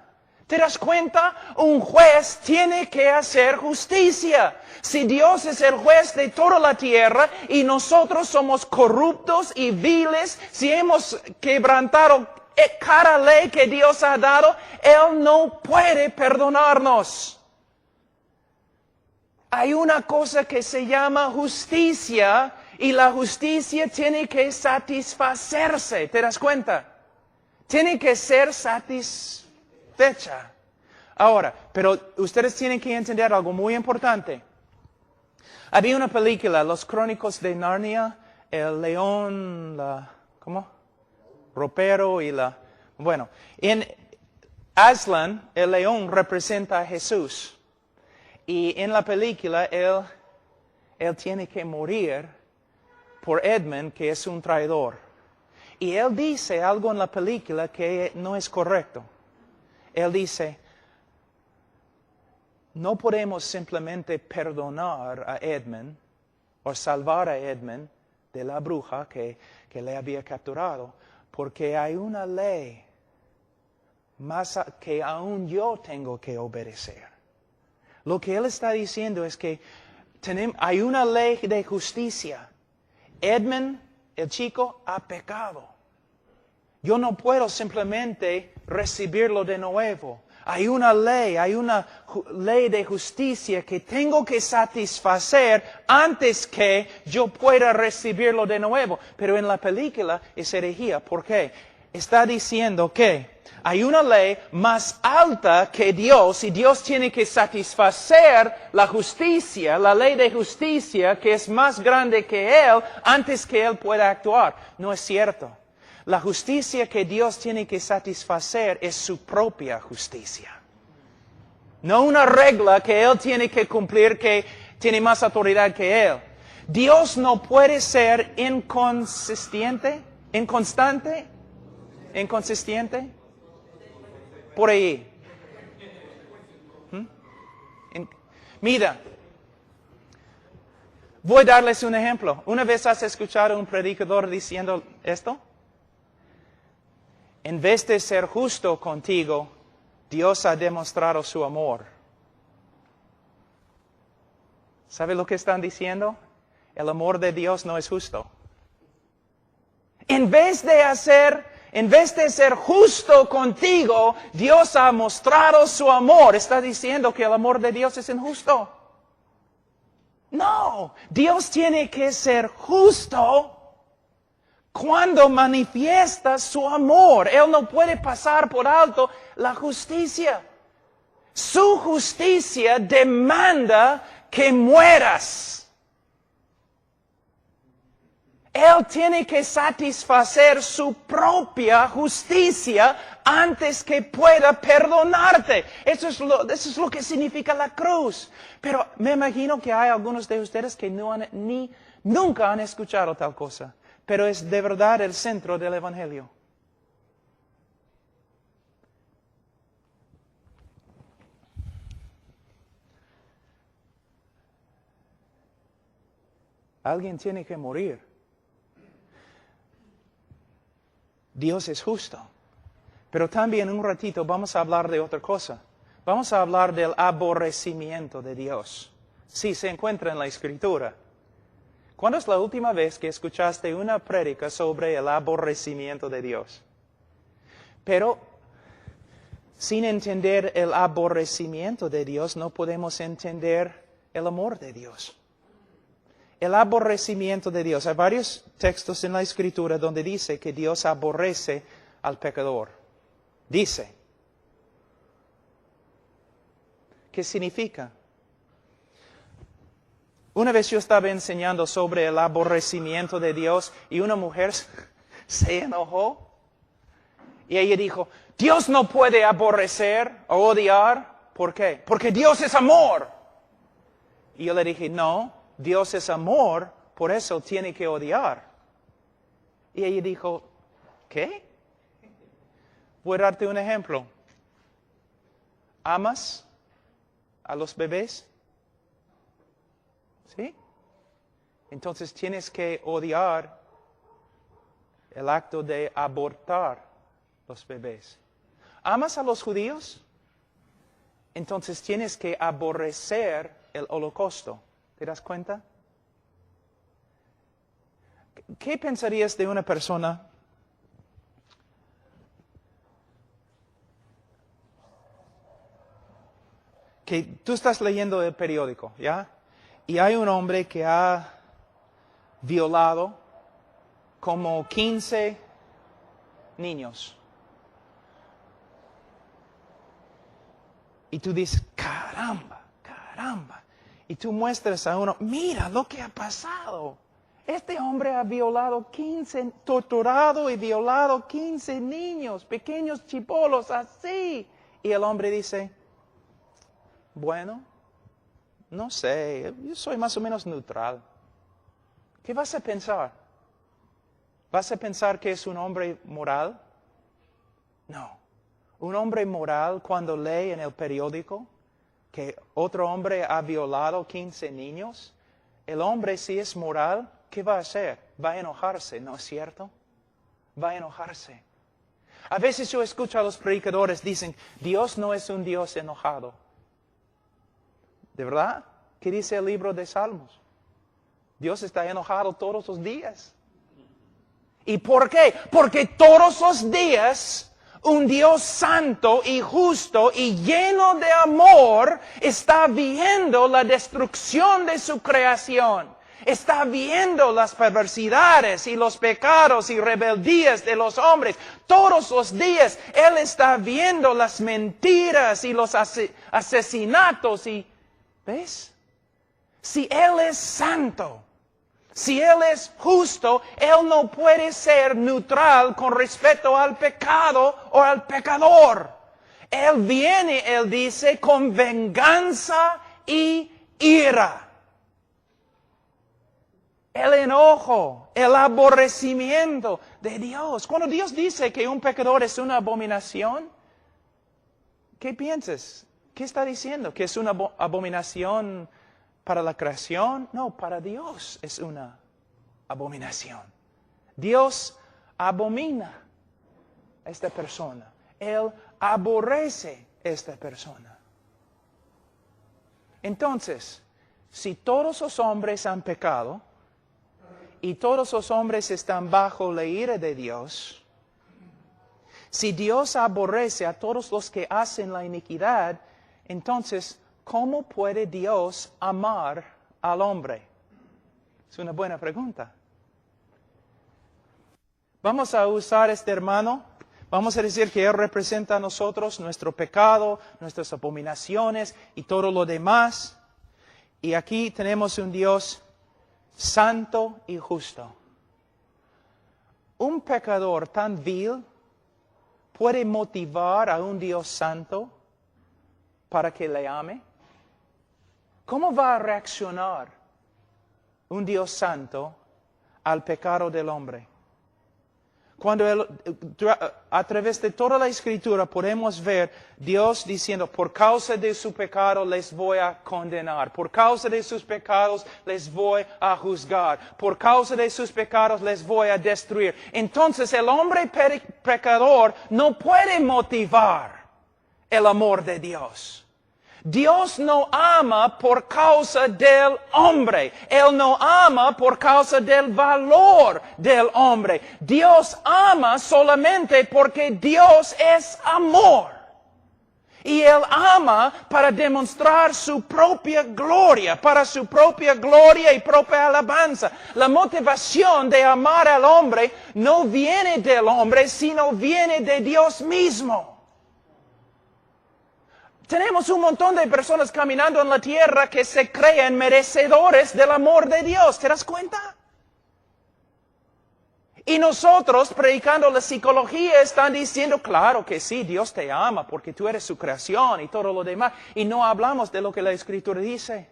¿Te das cuenta? Un juez tiene que hacer justicia. Si Dios es el juez de toda la tierra y nosotros somos corruptos y viles, si hemos quebrantado cada ley que Dios ha dado, Él no puede perdonarnos. Hay una cosa que se llama justicia y la justicia tiene que satisfacerse. ¿Te das cuenta? Tiene que ser satisfecha. Ahora, pero ustedes tienen que entender algo muy importante. Había una película, Los Crónicos de Narnia, el león, ropero y bueno, en Aslan, el león representa a Jesús. Y en la película, él tiene que morir por Edmund, que es un traidor. Y él dice algo en la película que no es correcto. Él dice, no podemos simplemente perdonar a Edmund o salvar a Edmund de la bruja que le había capturado, porque hay una ley más que aún yo tengo que obedecer. Lo que él está diciendo es que hay una ley de justicia. Edmund, el chico, ha pecado. Yo no puedo simplemente recibirlo de nuevo. Hay una ley de justicia que tengo que satisfacer antes que yo pueda recibirlo de nuevo. Pero en la película es herejía. ¿Por qué? Está diciendo que hay una ley más alta que Dios y Dios tiene que satisfacer la justicia, la ley de justicia que es más grande que Él antes que Él pueda actuar. No es cierto. La justicia que Dios tiene que satisfacer es su propia justicia. No una regla que Él tiene que cumplir que tiene más autoridad que Él. Dios no puede ser inconsistente. Por ahí. Mira, voy a darles un ejemplo. ¿Una vez has escuchado a un predicador diciendo esto? En vez de ser justo contigo, Dios ha demostrado su amor. ¿Sabe lo que están diciendo? El amor de Dios no es justo. En vez de ser justo contigo, Dios ha mostrado su amor. Está diciendo que el amor de Dios es injusto. No, Dios tiene que ser justo cuando manifiesta su amor. Él no puede pasar por alto la justicia. Su justicia demanda que mueras. Él tiene que satisfacer su propia justicia antes que pueda perdonarte. Eso es lo que significa la cruz. Pero me imagino que hay algunos de ustedes que nunca han escuchado tal cosa. Pero es de verdad el centro del Evangelio. Alguien tiene que morir. Dios es justo. Pero también en un ratito vamos a hablar de otra cosa. Vamos a hablar del aborrecimiento de Dios. Sí, se encuentra en la Escritura. ¿Cuándo es la última vez que escuchaste una prédica sobre el aborrecimiento de Dios? Pero sin entender el aborrecimiento de Dios no podemos entender el amor de Dios. El aborrecimiento de Dios. Hay varios textos en la Escritura donde dice que Dios aborrece al pecador. Dice. ¿Qué significa? Una vez yo estaba enseñando sobre el aborrecimiento de Dios y una mujer se enojó. Y ella dijo, Dios no puede aborrecer o odiar. ¿Por qué? Porque Dios es amor. Y yo le dije, no. Dios es amor, por eso tiene que odiar. Y ella dijo, ¿qué? Voy a darte un ejemplo. ¿Amas a los bebés? ¿Sí? Entonces tienes que odiar el acto de abortar los bebés. ¿Amas a los judíos? Entonces tienes que aborrecer el holocausto. ¿Te das cuenta? ¿Qué pensarías de una persona que tú estás leyendo el periódico, ¿ya? Y hay un hombre que ha violado como 15 niños. Y tú dices, caramba, caramba. Y tú muestras a uno, mira lo que ha pasado. Este hombre ha torturado y violado 15 niños, pequeños chibolos, así. Y el hombre dice, bueno, no sé, yo soy más o menos neutral. ¿Qué vas a pensar? ¿Vas a pensar que es un hombre moral? No. Un hombre moral cuando lee en el periódico que otro hombre ha violado 15 niños, el hombre si es moral, ¿qué va a hacer? Va a enojarse, ¿no es cierto? Va a enojarse. A veces yo escucho a los predicadores dicen, Dios no es un Dios enojado. ¿De verdad? ¿Qué dice el libro de Salmos? Dios está enojado todos los días. ¿Y por qué? Porque todos los días un Dios santo y justo y lleno de amor está viendo la destrucción de su creación. Está viendo las perversidades y los pecados y rebeldías de los hombres. Todos los días Él está viendo las mentiras y los asesinatos. ¿Ves? Si Él es santo, si Él es justo, Él no puede ser neutral con respecto al pecado o al pecador. Él viene, Él dice, con venganza y ira. El enojo, el aborrecimiento de Dios. Cuando Dios dice que un pecador es una abominación, ¿qué piensas? ¿Qué está diciendo? ¿Que es una abominación para la creación? No, para Dios es una abominación. Dios abomina a esta persona. Él aborrece a esta persona. Entonces, si todos los hombres han pecado y todos los hombres están bajo la ira de Dios, si Dios aborrece a todos los que hacen la iniquidad, entonces, ¿cómo puede Dios amar al hombre? Es una buena pregunta. Vamos a usar este hermano. Vamos a decir que Él representa a nosotros nuestro pecado, nuestras abominaciones y todo lo demás. Y aquí tenemos un Dios santo y justo. un pecador tan vil puede motivar a un Dios santo para que le ame? ¿Cómo va a reaccionar un Dios santo al pecado del hombre? Cuando a través de toda la Escritura podemos ver Dios diciendo, por causa de su pecado les voy a condenar, por causa de sus pecados les voy a juzgar, por causa de sus pecados les voy a destruir. Entonces el hombre pecador no puede motivar el amor de Dios. Dios no ama por causa del hombre. Él no ama por causa del valor del hombre. Dios ama solamente porque Dios es amor. Y Él ama para demostrar su propia gloria, para su propia gloria y propia alabanza. La motivación de amar al hombre no viene del hombre, sino viene de Dios mismo. Tenemos un montón de personas caminando en la tierra que se creen merecedores del amor de Dios. ¿Te das cuenta? Y nosotros, predicando la psicología, están diciendo, claro que sí, Dios te ama porque tú eres su creación y todo lo demás. Y no hablamos de lo que la Escritura dice.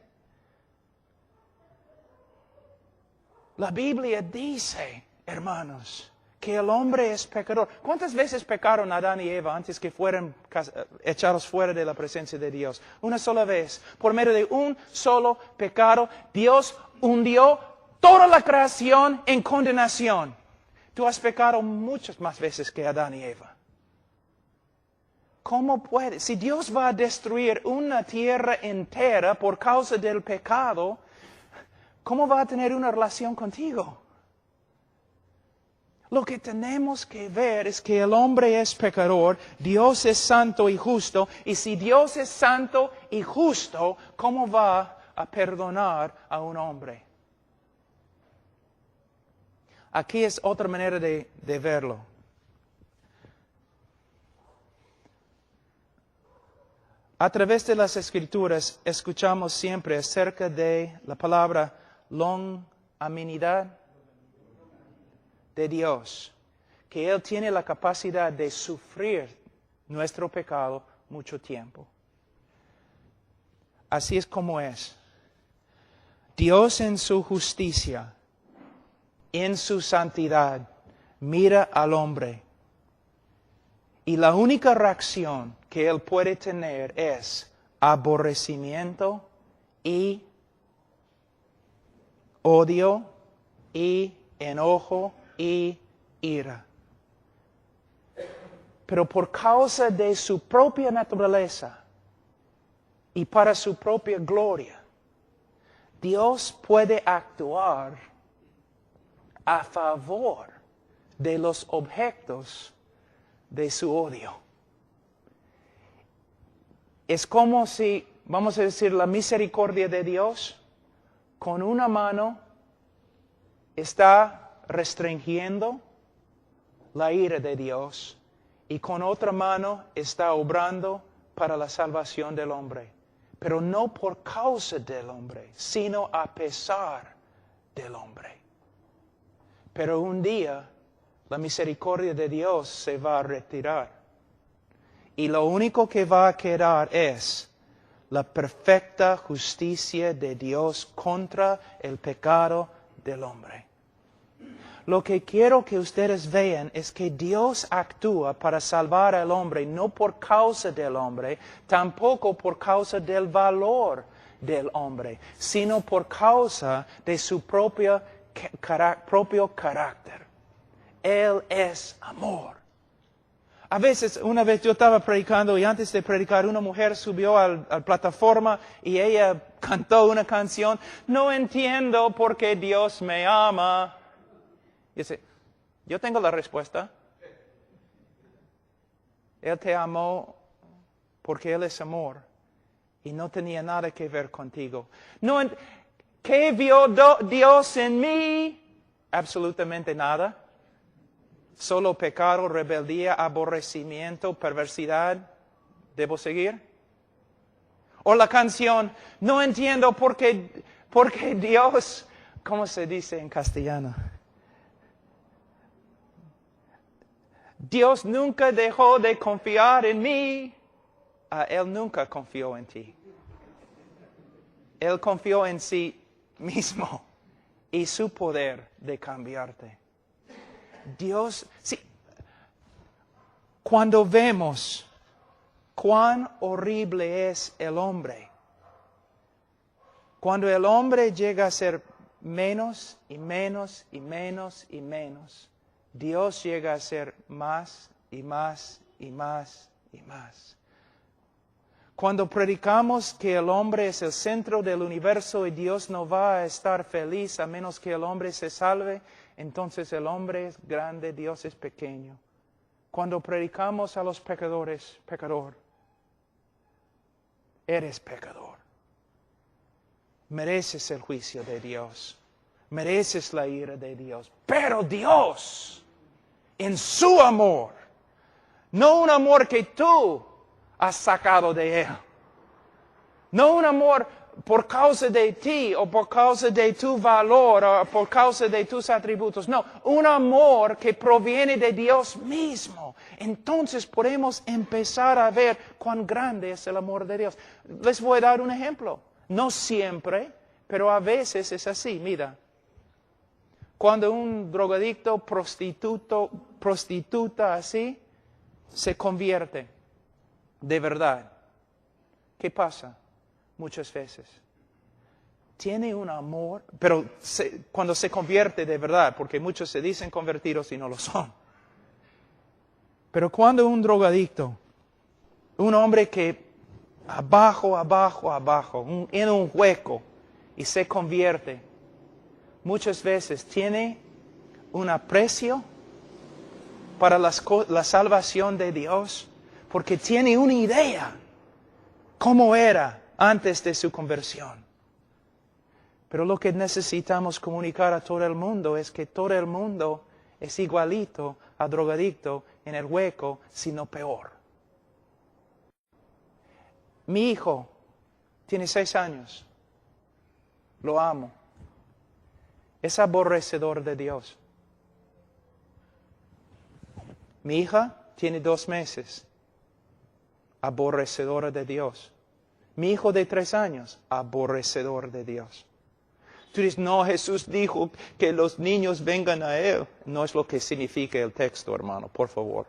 La Biblia dice, hermanos, que el hombre es pecador. ¿Cuántas veces pecaron Adán y Eva antes que fueran echados fuera de la presencia de Dios? Una sola vez. Por medio de un solo pecado, Dios hundió toda la creación en condenación. Tú has pecado muchas más veces que Adán y Eva. ¿Cómo puede? Si Dios va a destruir una tierra entera por causa del pecado, ¿cómo va a tener una relación contigo? Lo que tenemos que ver es que el hombre es pecador, Dios es santo y justo, y si Dios es santo y justo, ¿cómo va a perdonar a un hombre? Aquí es otra manera de verlo. A través de las Escrituras escuchamos siempre acerca de la palabra longanimidad de Dios, que Él tiene la capacidad de sufrir nuestro pecado mucho tiempo. Así es como es. Dios en su justicia, en su santidad, mira al hombre. Y la única reacción que Él puede tener es aborrecimiento y odio y enojo y ira. Pero por causa de su propia naturaleza y para su propia gloria, Dios puede actuar a favor de los objetos de su odio. Es como si, vamos a decir, la misericordia de Dios con una mano está restringiendo la ira de Dios y con otra mano está obrando para la salvación del hombre. Pero no por causa del hombre, sino a pesar del hombre. Pero un día la misericordia de Dios se va a retirar. Y lo único que va a quedar es la perfecta justicia de Dios contra el pecado del hombre. Lo que quiero que ustedes vean es que Dios actúa para salvar al hombre, no por causa del hombre, tampoco por causa del valor del hombre, sino por causa de su propio carácter. Él es amor. A veces, una vez yo estaba predicando y antes de predicar una mujer subió a la plataforma y ella cantó una canción. No entiendo por qué Dios me ama. Y dice, yo tengo la respuesta. Él te amó porque Él es amor y no tenía nada que ver contigo. ¿Qué vio Dios en mí? Absolutamente nada. Solo pecado, rebeldía, aborrecimiento, perversidad. ¿Debo seguir? O la canción, no entiendo por qué Dios, ¿cómo se dice en castellano? Dios nunca dejó de confiar en mí. Él nunca confió en ti. Él confió en sí mismo y su poder de cambiarte. Dios, sí, cuando vemos cuán horrible es el hombre, cuando el hombre llega a ser menos y menos y menos y menos, Dios llega a ser más y más y más y más. Cuando predicamos que el hombre es el centro del universo y Dios no va a estar feliz a menos que el hombre se salve, entonces el hombre es grande, Dios es pequeño. Cuando predicamos a los pecadores, pecador, eres pecador. Mereces el juicio de Dios. Mereces la ira de Dios. Pero Dios, en su amor, no un amor que tú has sacado de Él. No un amor por causa de ti o por causa de tu valor o por causa de tus atributos. No, un amor que proviene de Dios mismo. Entonces podemos empezar a ver cuán grande es el amor de Dios. Les voy a dar un ejemplo. No siempre, pero a veces es así. Mira, cuando un drogadicto, prostituta así, se convierte de verdad, ¿qué pasa? Muchas veces tiene un amor, pero cuando se convierte de verdad, porque muchos se dicen convertidos y no lo son. Pero cuando un drogadicto, un hombre que abajo, en un hueco, y se convierte, muchas veces tiene un aprecio para la salvación de Dios, porque tiene una idea cómo era antes de su conversión. Pero lo que necesitamos comunicar a todo el mundo es que todo el mundo es igualito a drogadicto en el hueco, sino peor. Mi hijo tiene 6 años. Lo amo. Es aborrecedor de Dios. Mi hija tiene 2 meses. Aborrecedora de Dios. Mi hijo de 3 años, aborrecedor de Dios. Tú dices, no, Jesús dijo que los niños vengan a Él. No es lo que significa el texto, hermano, por favor.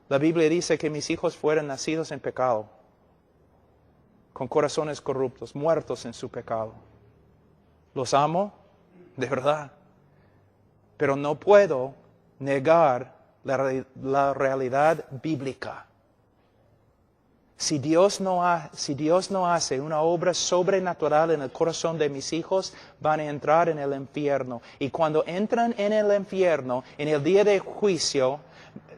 La Biblia dice que mis hijos fueron nacidos en pecado, con corazones corruptos, muertos en su pecado. Los amo, de verdad, pero no puedo negar la realidad bíblica. Si Dios no hace una obra sobrenatural en el corazón de mis hijos, van a entrar en el infierno. Y cuando entran en el infierno, en el día de juicio,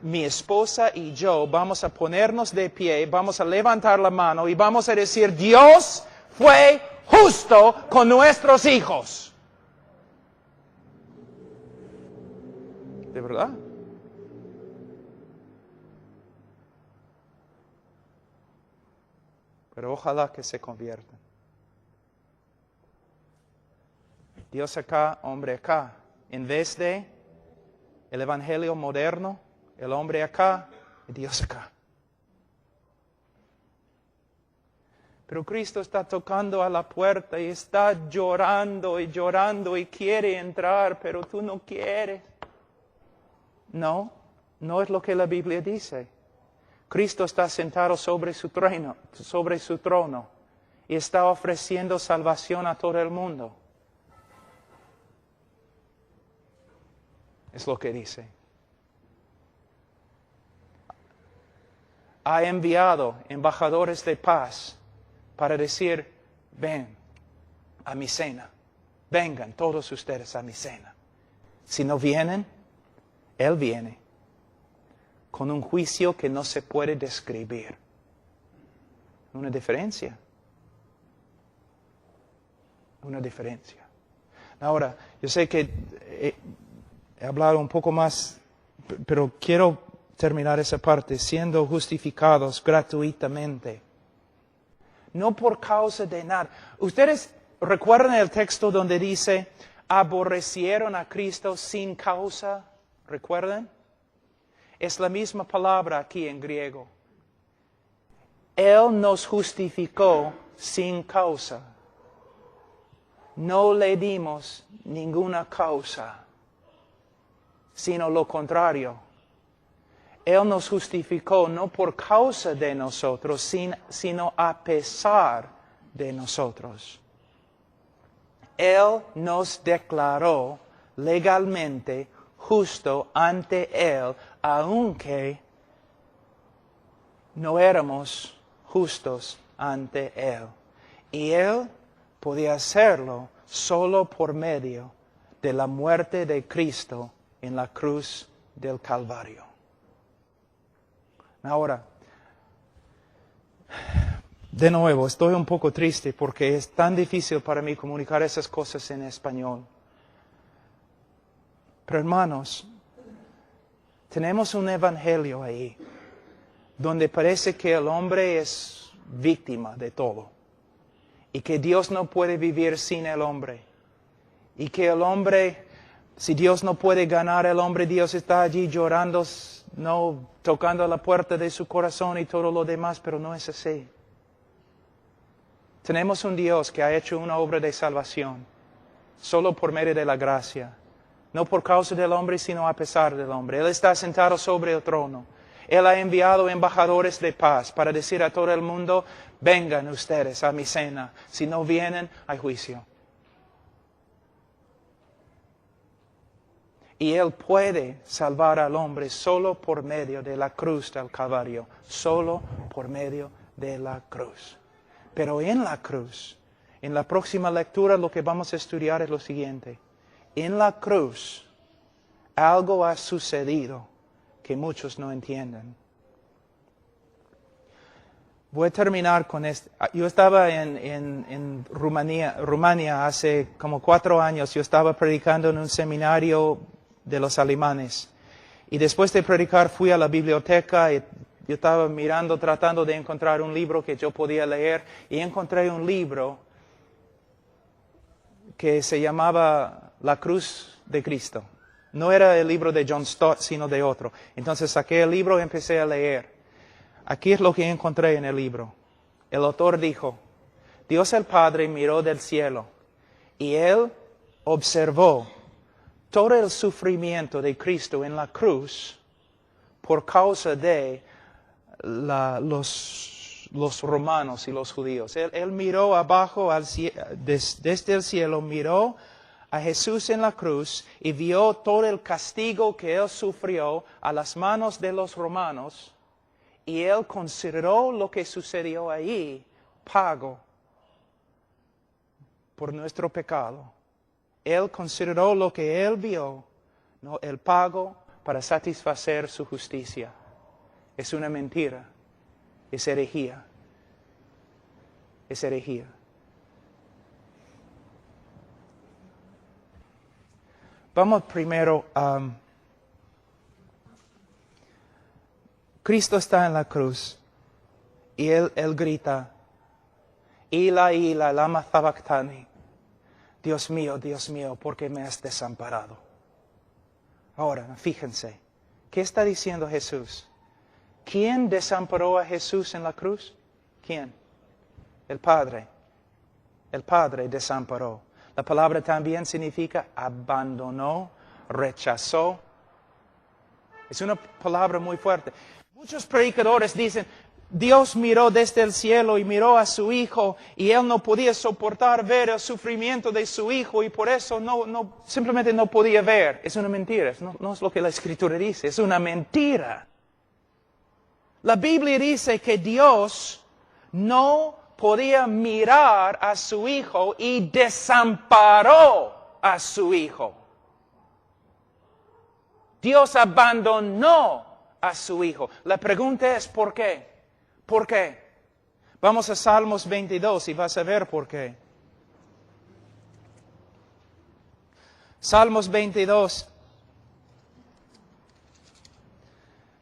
mi esposa y yo vamos a ponernos de pie, vamos a levantar la mano y vamos a decir, Dios fue justo con nuestros hijos. ¿De verdad? Pero ojalá que se conviertan. Dios acá, hombre acá. En vez de el evangelio moderno, el hombre acá y Dios acá. Pero Cristo está tocando a la puerta y está llorando y quiere entrar, pero tú no quieres. No, no es lo que la Biblia dice. Cristo está sentado sobre su trono y está ofreciendo salvación a todo el mundo. Es lo que dice. Ha enviado embajadores de paz para decir, ven a mi cena. Vengan todos ustedes a mi cena. Si no vienen, Él viene con un juicio que no se puede describir. Una diferencia. Una diferencia. Ahora, yo sé que he hablado un poco más, pero quiero terminar esa parte, siendo justificados gratuitamente. No por causa de nada. ¿Ustedes recuerdan el texto donde dice, aborrecieron a Cristo sin causa? ¿Recuerdan? Es la misma palabra aquí en griego. Él nos justificó sin causa. No le dimos ninguna causa, sino lo contrario. Él nos justificó no por causa de nosotros, sino a pesar de nosotros. Él nos declaró legalmente justo ante Él, aunque no éramos justos ante Él. Y Él podía hacerlo solo por medio de la muerte de Cristo en la cruz del Calvario. Ahora, de nuevo, estoy un poco triste porque es tan difícil para mí comunicar esas cosas en español. Pero hermanos, tenemos un evangelio ahí, donde parece que el hombre es víctima de todo, y que Dios no puede vivir sin el hombre, y que el hombre, si Dios no puede ganar el hombre, Dios está allí llorando, no tocando la puerta de su corazón y todo lo demás, pero no es así. Tenemos un Dios que ha hecho una obra de salvación, solo por medio de la gracia, no por causa del hombre, sino a pesar del hombre. Él está sentado sobre el trono. Él ha enviado embajadores de paz para decir a todo el mundo, vengan ustedes a mi cena. Si no vienen, hay juicio. Y Él puede salvar al hombre solo por medio de la cruz del Calvario. Solo por medio de la cruz. Pero en la cruz, en la próxima lectura lo que vamos a estudiar es lo siguiente. En la cruz, algo ha sucedido que muchos no entienden. Voy a terminar con esto. Yo estaba en Rumania hace como 4 años. Yo estaba predicando en un seminario de los alemanes. Y después de predicar fui a la biblioteca y yo estaba mirando, tratando de encontrar un libro que yo podía leer. Y encontré un libro que se llamaba La Cruz de Cristo. No era el libro de John Stott, sino de otro. Entonces saqué el libro y empecé a leer. Aquí es lo que encontré en el libro. El autor dijo, Dios el Padre miró del cielo y Él observó todo el sufrimiento de Cristo en la cruz por causa de los romanos y los judíos. Él miró abajo, desde el cielo, miró a Jesús en la cruz y vio todo el castigo que Él sufrió a las manos de los romanos. Y Él consideró lo que sucedió allí pago por nuestro pecado. Él consideró lo que Él vio, ¿no? El pago para satisfacer su justicia. Es una mentira. Es herejía. Es herejía. Vamos primero a... Cristo está en la cruz y Él grita, Ila, Ila, lama sabactani. Dios mío, ¿por qué me has desamparado? Ahora, fíjense, ¿qué está diciendo Jesús? ¿Quién desamparó a Jesús en la cruz? ¿Quién? El Padre. El Padre desamparó. La palabra también significa abandonó, rechazó. Es una palabra muy fuerte. Muchos predicadores dicen, Dios miró desde el cielo y miró a su Hijo y Él no podía soportar ver el sufrimiento de su Hijo y por eso simplemente no podía ver. Es una mentira, no es lo que la Escritura dice, es una mentira. La Biblia dice que Dios no podía mirar a su Hijo y desamparó a su Hijo. Dios abandonó a su Hijo. La pregunta es ¿por qué? ¿Por qué? Vamos a Salmos 22 y vas a ver por qué. Salmos 22,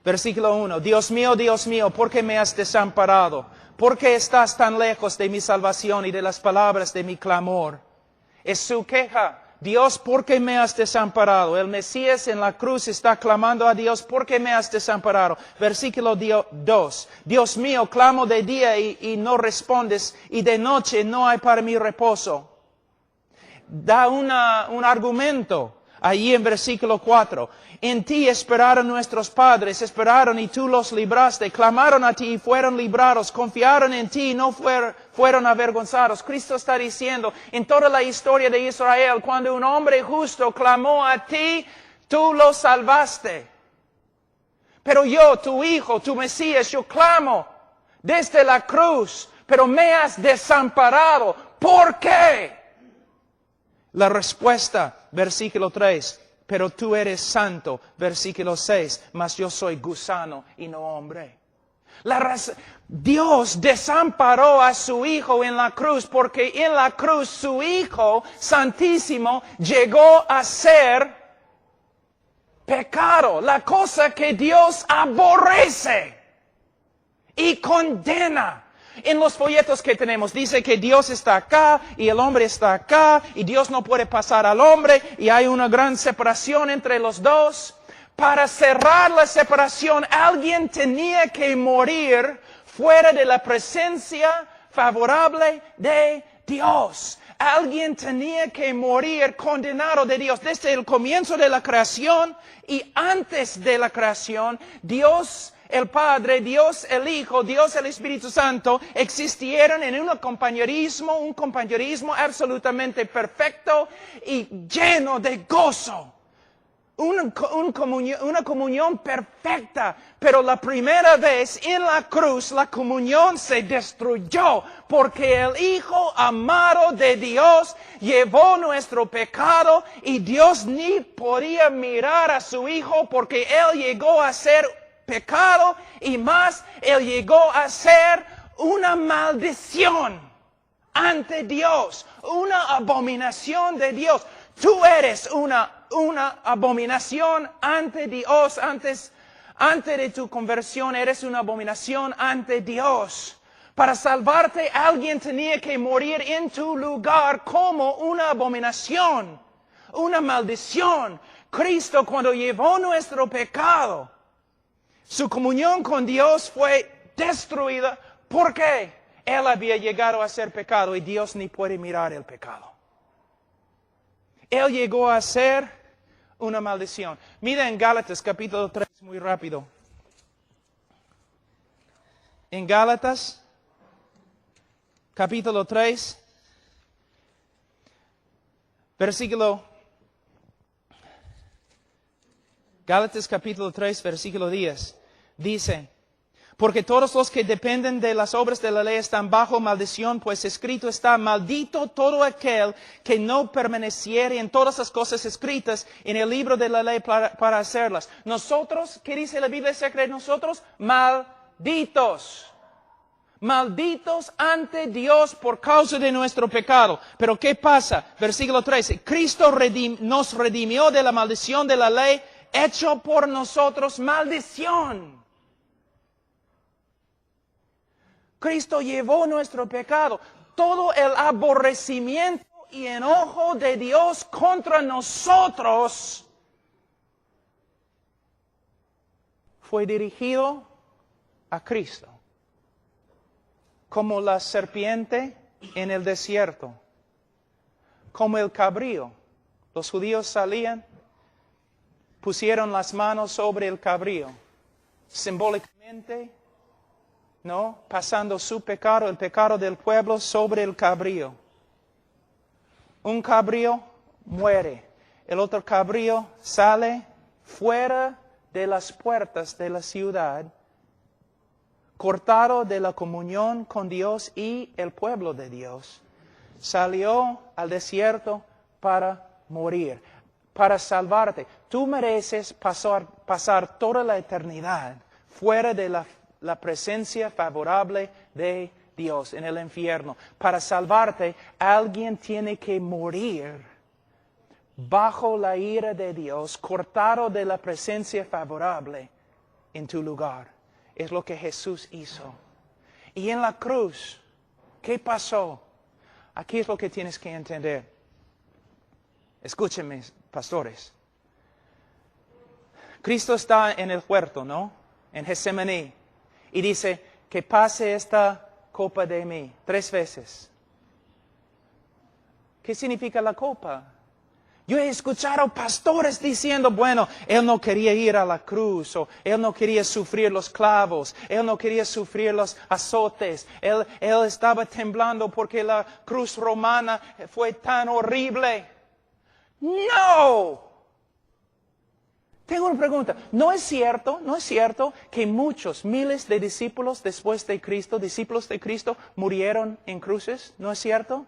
versículo 1. Dios mío, ¿por qué me has desamparado? ¿Por qué estás tan lejos de mi salvación y de las palabras de mi clamor? Es su queja. Dios, ¿por qué me has desamparado? El Mesías en la cruz está clamando a Dios, ¿por qué me has desamparado? Versículo 2. Dios mío, clamo de día y no respondes, y de noche no hay para mí reposo. Da un argumento ahí en versículo 4. En ti esperaron nuestros padres, esperaron y tú los libraste, clamaron a ti y fueron librados, confiaron en ti y no fueron avergonzados. Cristo está diciendo, en toda la historia de Israel, cuando un hombre justo clamó a ti, tú lo salvaste. Pero yo, tu hijo, tu Mesías, yo clamo desde la cruz, pero me has desamparado. ¿Por qué? La respuesta, versículo 3, pero tú eres santo, versículo 6, mas yo soy gusano y no hombre. Dios desamparó a su Hijo en la cruz porque en la cruz su Hijo Santísimo llegó a ser pecado, la cosa que Dios aborrece y condena. En los folletos que tenemos dice que Dios está acá y el hombre está acá y Dios no puede pasar al hombre y hay una gran separación entre los dos. Para cerrar la separación, alguien tenía que morir fuera de la presencia favorable de Dios. Alguien tenía que morir condenado de Dios. Desde el comienzo de la creación y antes de la creación, Dios el Padre, Dios el Hijo, Dios el Espíritu Santo existieron en un compañerismo absolutamente perfecto y lleno de gozo. Una comunión perfecta, pero la primera vez en la cruz la comunión se destruyó porque el Hijo amado de Dios llevó nuestro pecado y Dios ni podía mirar a su Hijo porque Él llegó a ser pecado y más, Él llegó a ser una maldición ante Dios, una abominación de Dios. Tú eres una abominación ante Dios, antes de tu conversión eres una abominación ante Dios. Para salvarte alguien tenía que morir en tu lugar como una abominación, una maldición. Cristo cuando llevó nuestro pecado, su comunión con Dios fue destruida porque Él había llegado a ser pecado y Dios ni puede mirar el pecado. Él llegó a ser una maldición. Mira en Gálatas capítulo 3 muy rápido. En Gálatas capítulo 3, Gálatas capítulo 3, versículo 10, dice, porque todos los que dependen de las obras de la ley están bajo maldición, pues escrito está, maldito todo aquel que no permaneciere en todas las cosas escritas en el libro de la ley para hacerlas. Nosotros, ¿qué dice la Biblia secreta? Nosotros, malditos. Malditos ante Dios por causa de nuestro pecado. Pero ¿qué pasa? Versículo 13, Cristo nos redimió de la maldición de la ley, hecho por nosotros maldición. Cristo llevó nuestro pecado. Todo el aborrecimiento y enojo de Dios contra nosotros fue dirigido a Cristo. Como la serpiente en el desierto. Como el cabrío. Los judíos salían, pusieron las manos sobre el cabrío. Simbólicamente, ¿no? Pasando su pecado, el pecado del pueblo, sobre el cabrío. Un cabrío muere. El otro cabrío sale fuera de las puertas de la ciudad, cortado de la comunión con Dios y el pueblo de Dios. Salió al desierto para morir, para salvarte. Tú mereces pasar toda la eternidad fuera de la presencia favorable de Dios en el infierno. Para salvarte, alguien tiene que morir bajo la ira de Dios, cortado de la presencia favorable en tu lugar. Es lo que Jesús hizo. Y en la cruz, ¿qué pasó? Aquí es lo que tienes que entender. Escúchenme, pastores. Cristo está en el huerto, ¿no? En Getsemaní. Y dice, que pase esta copa de mí 3 veces. ¿Qué significa la copa? Yo he escuchado pastores diciendo, bueno, Él no quería ir a la cruz, o Él no quería sufrir los clavos, Él no quería sufrir los azotes, Él estaba temblando porque la cruz romana fue tan horrible. ¡No! Tengo una pregunta. ¿No es cierto que muchos, miles de discípulos después de Cristo, discípulos de Cristo, murieron en cruces? ¿No es cierto?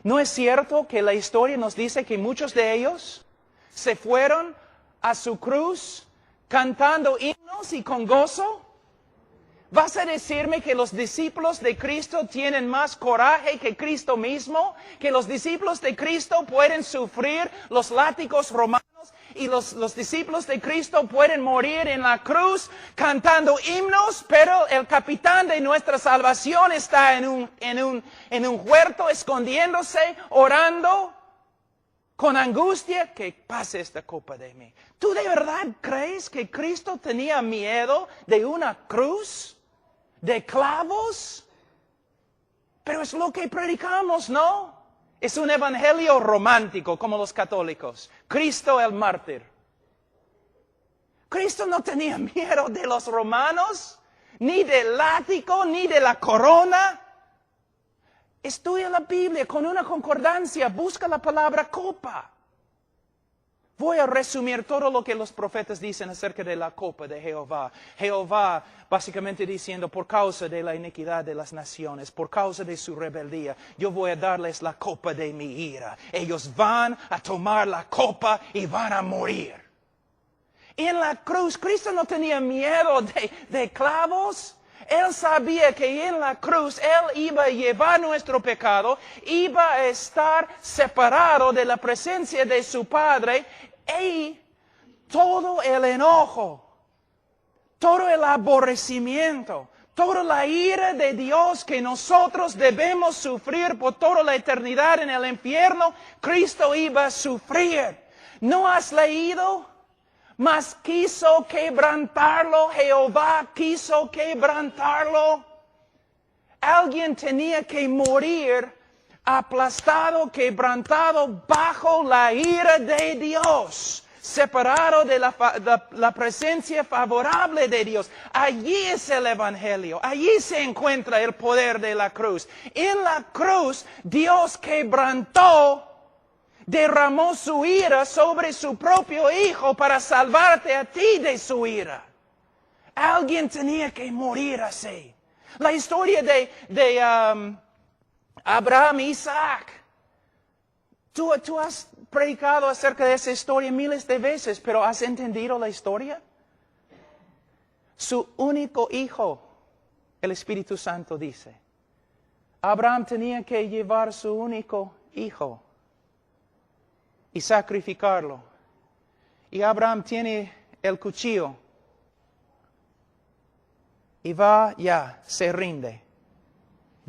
¿No es cierto que la historia nos dice que muchos de ellos se fueron a su cruz cantando himnos y con gozo? ¿Vas a decirme que los discípulos de Cristo tienen más coraje que Cristo mismo? ¿Que los discípulos de Cristo pueden sufrir los látigos romanos? Y los discípulos de Cristo pueden morir en la cruz cantando himnos, pero el capitán de nuestra salvación está en un huerto escondiéndose, orando con angustia, que pase esta copa de mí. ¿Tú de verdad crees que Cristo tenía miedo de una cruz? ¿De clavos? Pero es lo que predicamos, ¿no? Es un evangelio romántico, como los católicos. Cristo el mártir. Cristo no tenía miedo de los romanos, ni del látigo, ni de la corona. Estudia la Biblia con una concordancia, busca la palabra copa. Voy a resumir todo lo que los profetas dicen acerca de la copa de Jehová. Jehová básicamente diciendo, por causa de la iniquidad de las naciones, por causa de su rebeldía, yo voy a darles la copa de mi ira. Ellos van a tomar la copa y van a morir. Y en la cruz, Cristo no tenía miedo de clavos. Él sabía que en la cruz Él iba a llevar nuestro pecado, iba a estar separado de la presencia de su Padre, y todo el enojo, todo el aborrecimiento, toda la ira de Dios que nosotros debemos sufrir por toda la eternidad en el infierno, Cristo iba a sufrir. ¿No has leído? Mas quiso quebrantarlo, Jehová quiso quebrantarlo. Alguien tenía que morir aplastado, quebrantado bajo la ira de Dios, separado de la presencia favorable de Dios. Allí es el evangelio, allí se encuentra el poder de la cruz. En la cruz Dios quebrantó, derramó su ira sobre su propio Hijo para salvarte a ti de su ira. Alguien tenía que morir así. La historia de Abraham y Isaac. Tú has predicado acerca de esa historia miles de veces, pero ¿has entendido la historia? Su único hijo, el Espíritu Santo dice. Abraham tenía que llevar su único hijo y sacrificarlo. Y Abraham tiene el cuchillo y se rinde.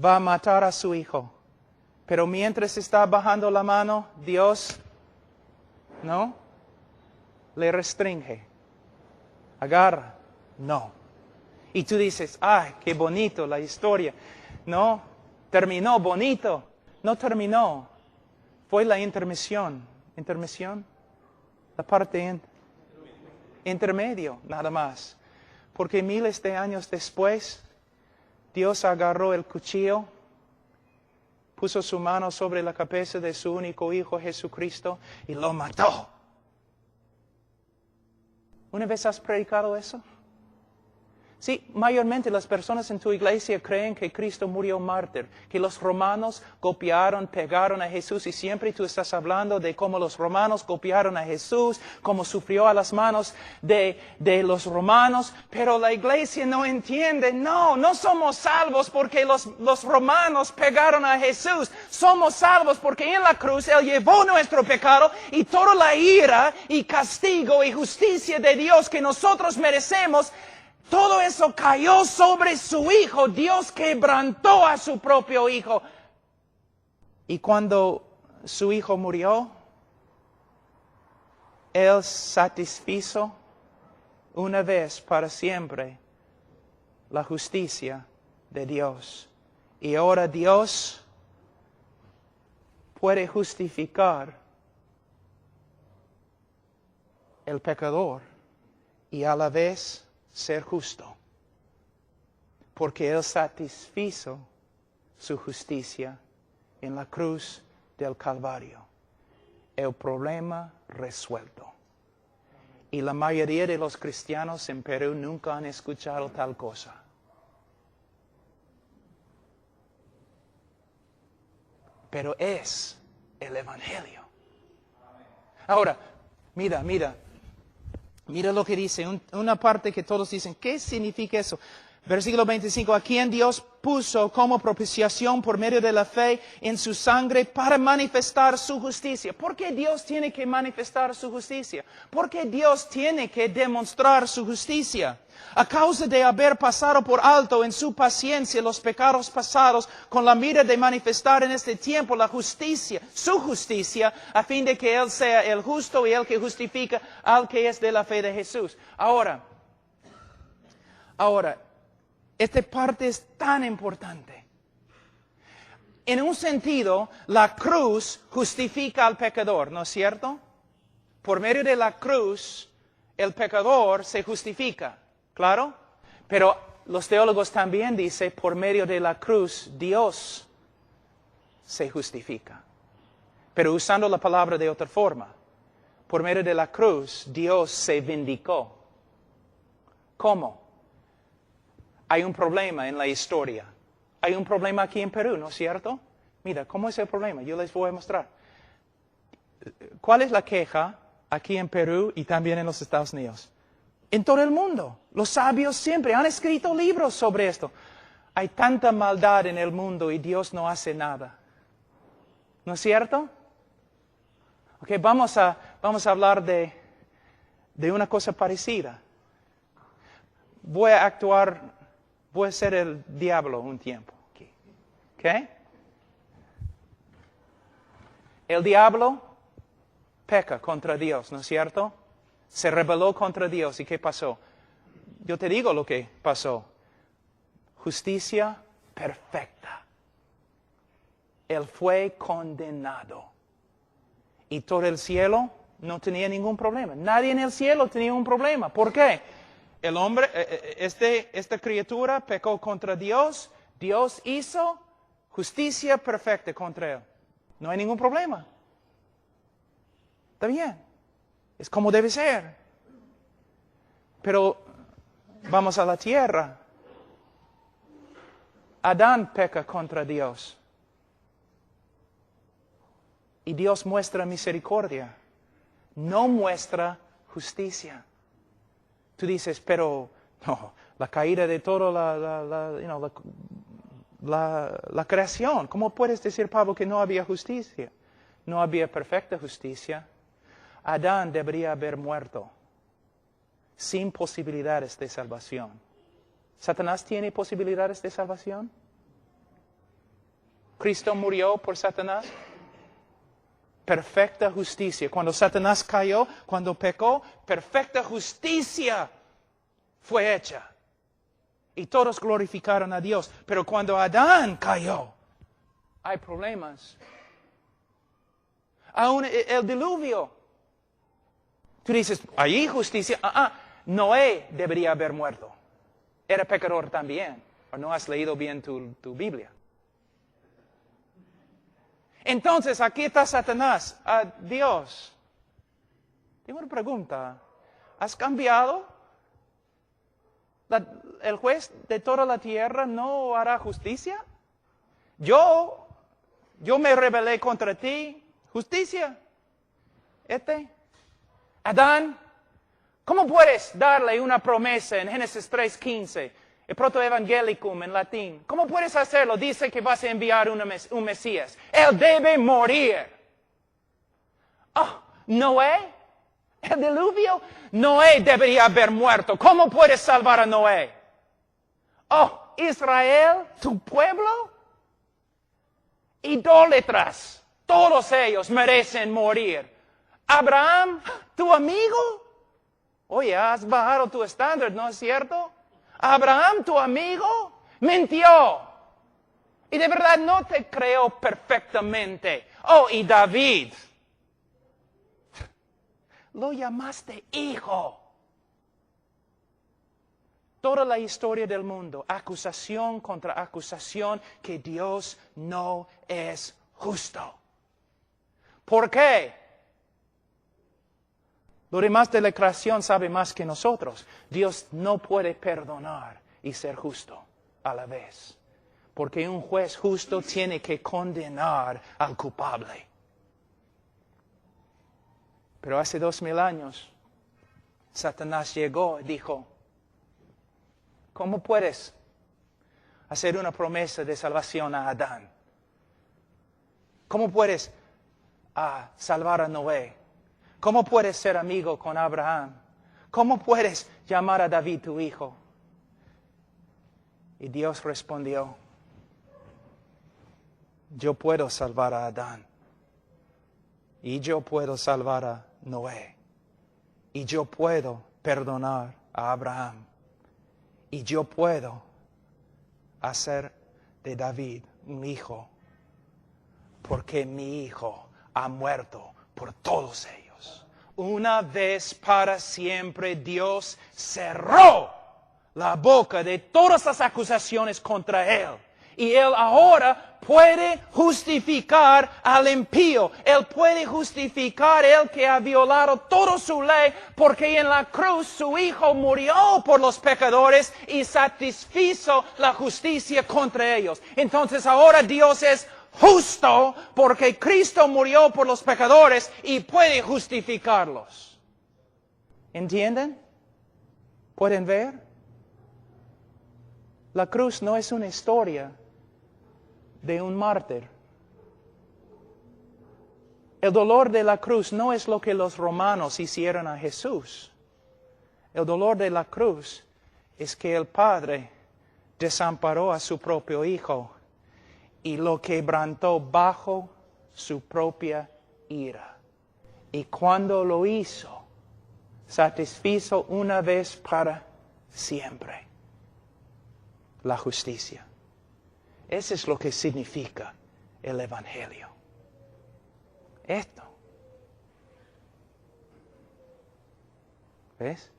Va a matar a su hijo. Pero mientras está bajando la mano, Dios, ¿no? Le restringe. Agarra. No. Y tú dices, ¡ay, qué bonito la historia! No, terminó bonito. No terminó. Fue la intermisión. ¿Intermisión? La parte intermedio, nada más. Porque miles de años después, Dios agarró el cuchillo, puso su mano sobre la cabeza de su único Hijo Jesucristo y lo mató. ¿Una vez has predicado eso? Sí, mayormente las personas en tu iglesia creen que Cristo murió mártir, que los romanos golpearon, pegaron a Jesús, y siempre tú estás hablando de cómo los romanos golpearon a Jesús, cómo sufrió a las manos de los romanos, pero la iglesia no entiende. No somos salvos porque los romanos pegaron a Jesús. Somos salvos porque en la cruz Él llevó nuestro pecado y toda la ira y castigo y justicia de Dios que nosotros merecemos. Todo eso cayó sobre su Hijo. Dios quebrantó a su propio Hijo. Y cuando su Hijo murió, Él satisfizo una vez para siempre la justicia de Dios. Y ahora Dios puede justificar el pecador y a la vez ser justo, porque Él satisfizo su justicia en la cruz del Calvario. El problema resuelto. Y la mayoría de los cristianos en Perú nunca han escuchado tal cosa. Pero es el Evangelio. Ahora, mira lo que dice, una parte que todos dicen, ¿qué significa eso? Versículo 25, a quien Dios puso como propiciación por medio de la fe en su sangre para manifestar su justicia. ¿Por qué Dios tiene que manifestar su justicia? ¿Por qué Dios tiene que demostrar su justicia? A causa de haber pasado por alto en su paciencia los pecados pasados, con la mira de manifestar en este tiempo la justicia, su justicia, a fin de que Él sea el justo y el que justifica al que es de la fe de Jesús. Ahora, esta parte es tan importante. En un sentido, la cruz justifica al pecador, ¿no es cierto? Por medio de la cruz, el pecador se justifica, ¿claro? Pero los teólogos también dicen, por medio de la cruz, Dios se justifica. Pero usando la palabra de otra forma, por medio de la cruz, Dios se vindicó. ¿Cómo? Hay un problema en la historia. Hay un problema aquí en Perú, ¿no es cierto? Mira, ¿cómo es el problema? Yo les voy a mostrar. ¿Cuál es la queja aquí en Perú y también en los Estados Unidos? En todo el mundo. Los sabios siempre han escrito libros sobre esto. Hay tanta maldad en el mundo y Dios no hace nada. ¿No es cierto? Ok, vamos a hablar de una cosa parecida. Voy a ser el diablo un tiempo. ¿Ok? El diablo peca contra Dios, ¿no es cierto? Se rebeló contra Dios. ¿Y qué pasó? Yo te digo lo que pasó. Justicia perfecta. Él fue condenado. Y todo el cielo no tenía ningún problema. Nadie en el cielo tenía un problema. ¿Por qué? El hombre, esta criatura pecó contra Dios. Dios hizo justicia perfecta contra él. No hay ningún problema. Está bien. Es como debe ser. Pero vamos a la tierra. Adán peca contra Dios. Y Dios muestra misericordia. No muestra justicia. Tú dices, pero no, la caída de toda la creación. ¿Cómo puedes decir, Pablo, que no había justicia? No había perfecta justicia. Adán debería haber muerto sin posibilidades de salvación. ¿Satanás tiene posibilidades de salvación? ¿Cristo murió por Satanás? Perfecta justicia. Cuando Satanás cayó, cuando pecó, perfecta justicia fue hecha. Y todos glorificaron a Dios. Pero cuando Adán cayó, hay problemas. Aún el diluvio. Tú dices, ¿hay justicia? Noé debería haber muerto. Era pecador también. ¿O no has leído bien tu Biblia? Entonces, aquí está Satanás. Dios, tengo una pregunta. ¿Has cambiado? ¿El juez de toda la tierra no hará justicia? Yo me rebelé contra ti. ¿Justicia? Adán, ¿cómo puedes darle una promesa en Génesis 3:15? El protoevangelicum en latín. ¿Cómo puedes hacerlo? Dice que vas a enviar un Mesías. Él debe morir. Noé, el diluvio. Noé debería haber muerto. ¿Cómo puedes salvar a Noé? Israel, tu pueblo. Idólatras. Todos ellos merecen morir. Abraham, tu amigo. Oye, has bajado tu estándar, ¿no es cierto? Abraham, tu amigo, mintió. Y de verdad no te creo perfectamente. Oh, y David, lo llamaste hijo. Toda la historia del mundo, acusación contra acusación, que Dios no es justo. ¿Por qué? Lo demás de la creación sabe más que nosotros. Dios no puede perdonar y ser justo a la vez. Porque un juez justo tiene que condenar al culpable. Pero hace 2000 años, Satanás llegó y dijo, ¿cómo puedes hacer una promesa de salvación a Adán? ¿Cómo puedes salvar a Noé? ¿Cómo puedes ser amigo con Abraham? ¿Cómo puedes llamar a David tu hijo? Y Dios respondió, yo puedo salvar a Adán. Y yo puedo salvar a Noé. Y yo puedo perdonar a Abraham. Y yo puedo hacer de David un hijo, porque mi hijo ha muerto por todos ellos. Una vez para siempre Dios cerró la boca de todas las acusaciones contra él. Y él ahora puede justificar al impío. Él puede justificar el que ha violado toda su ley, porque en la cruz su Hijo murió por los pecadores y satisfizo la justicia contra ellos. Entonces ahora Dios es justo porque Cristo murió por los pecadores y puede justificarlos. ¿Entienden? ¿Pueden ver? La cruz no es una historia de un mártir. El dolor de la cruz no es lo que los romanos hicieron a Jesús. El dolor de la cruz es que el Padre desamparó a su propio Hijo y lo quebrantó bajo su propia ira. Y cuando lo hizo, satisfizo una vez para siempre la justicia. Eso es lo que significa el Evangelio. Esto. ¿Ves?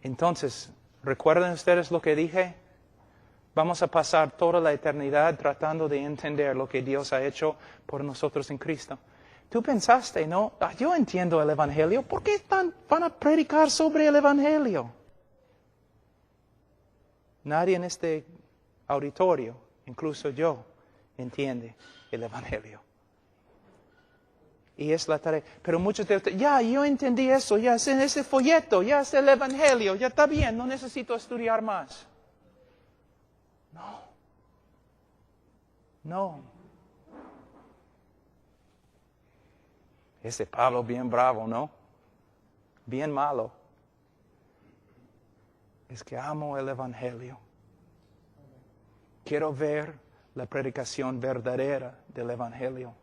Entonces, ¿recuerdan ustedes lo que dije? Vamos a pasar toda la eternidad tratando de entender lo que Dios ha hecho por nosotros en Cristo. Tú pensaste, ¿no? Yo entiendo el Evangelio. ¿Por qué van a predicar sobre el Evangelio? Nadie en este auditorio, incluso yo, entiende el Evangelio. Y es la tarea. Pero muchos de ustedes, ya, yo entendí eso, ya es en ese folleto, ya es el Evangelio, ya está bien, no necesito estudiar más. No. Ese Pablo bien bravo, ¿no? Bien malo. Es que amo el Evangelio. Quiero ver la predicación verdadera del Evangelio,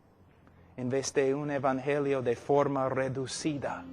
en vez de un Evangelio de forma reducida.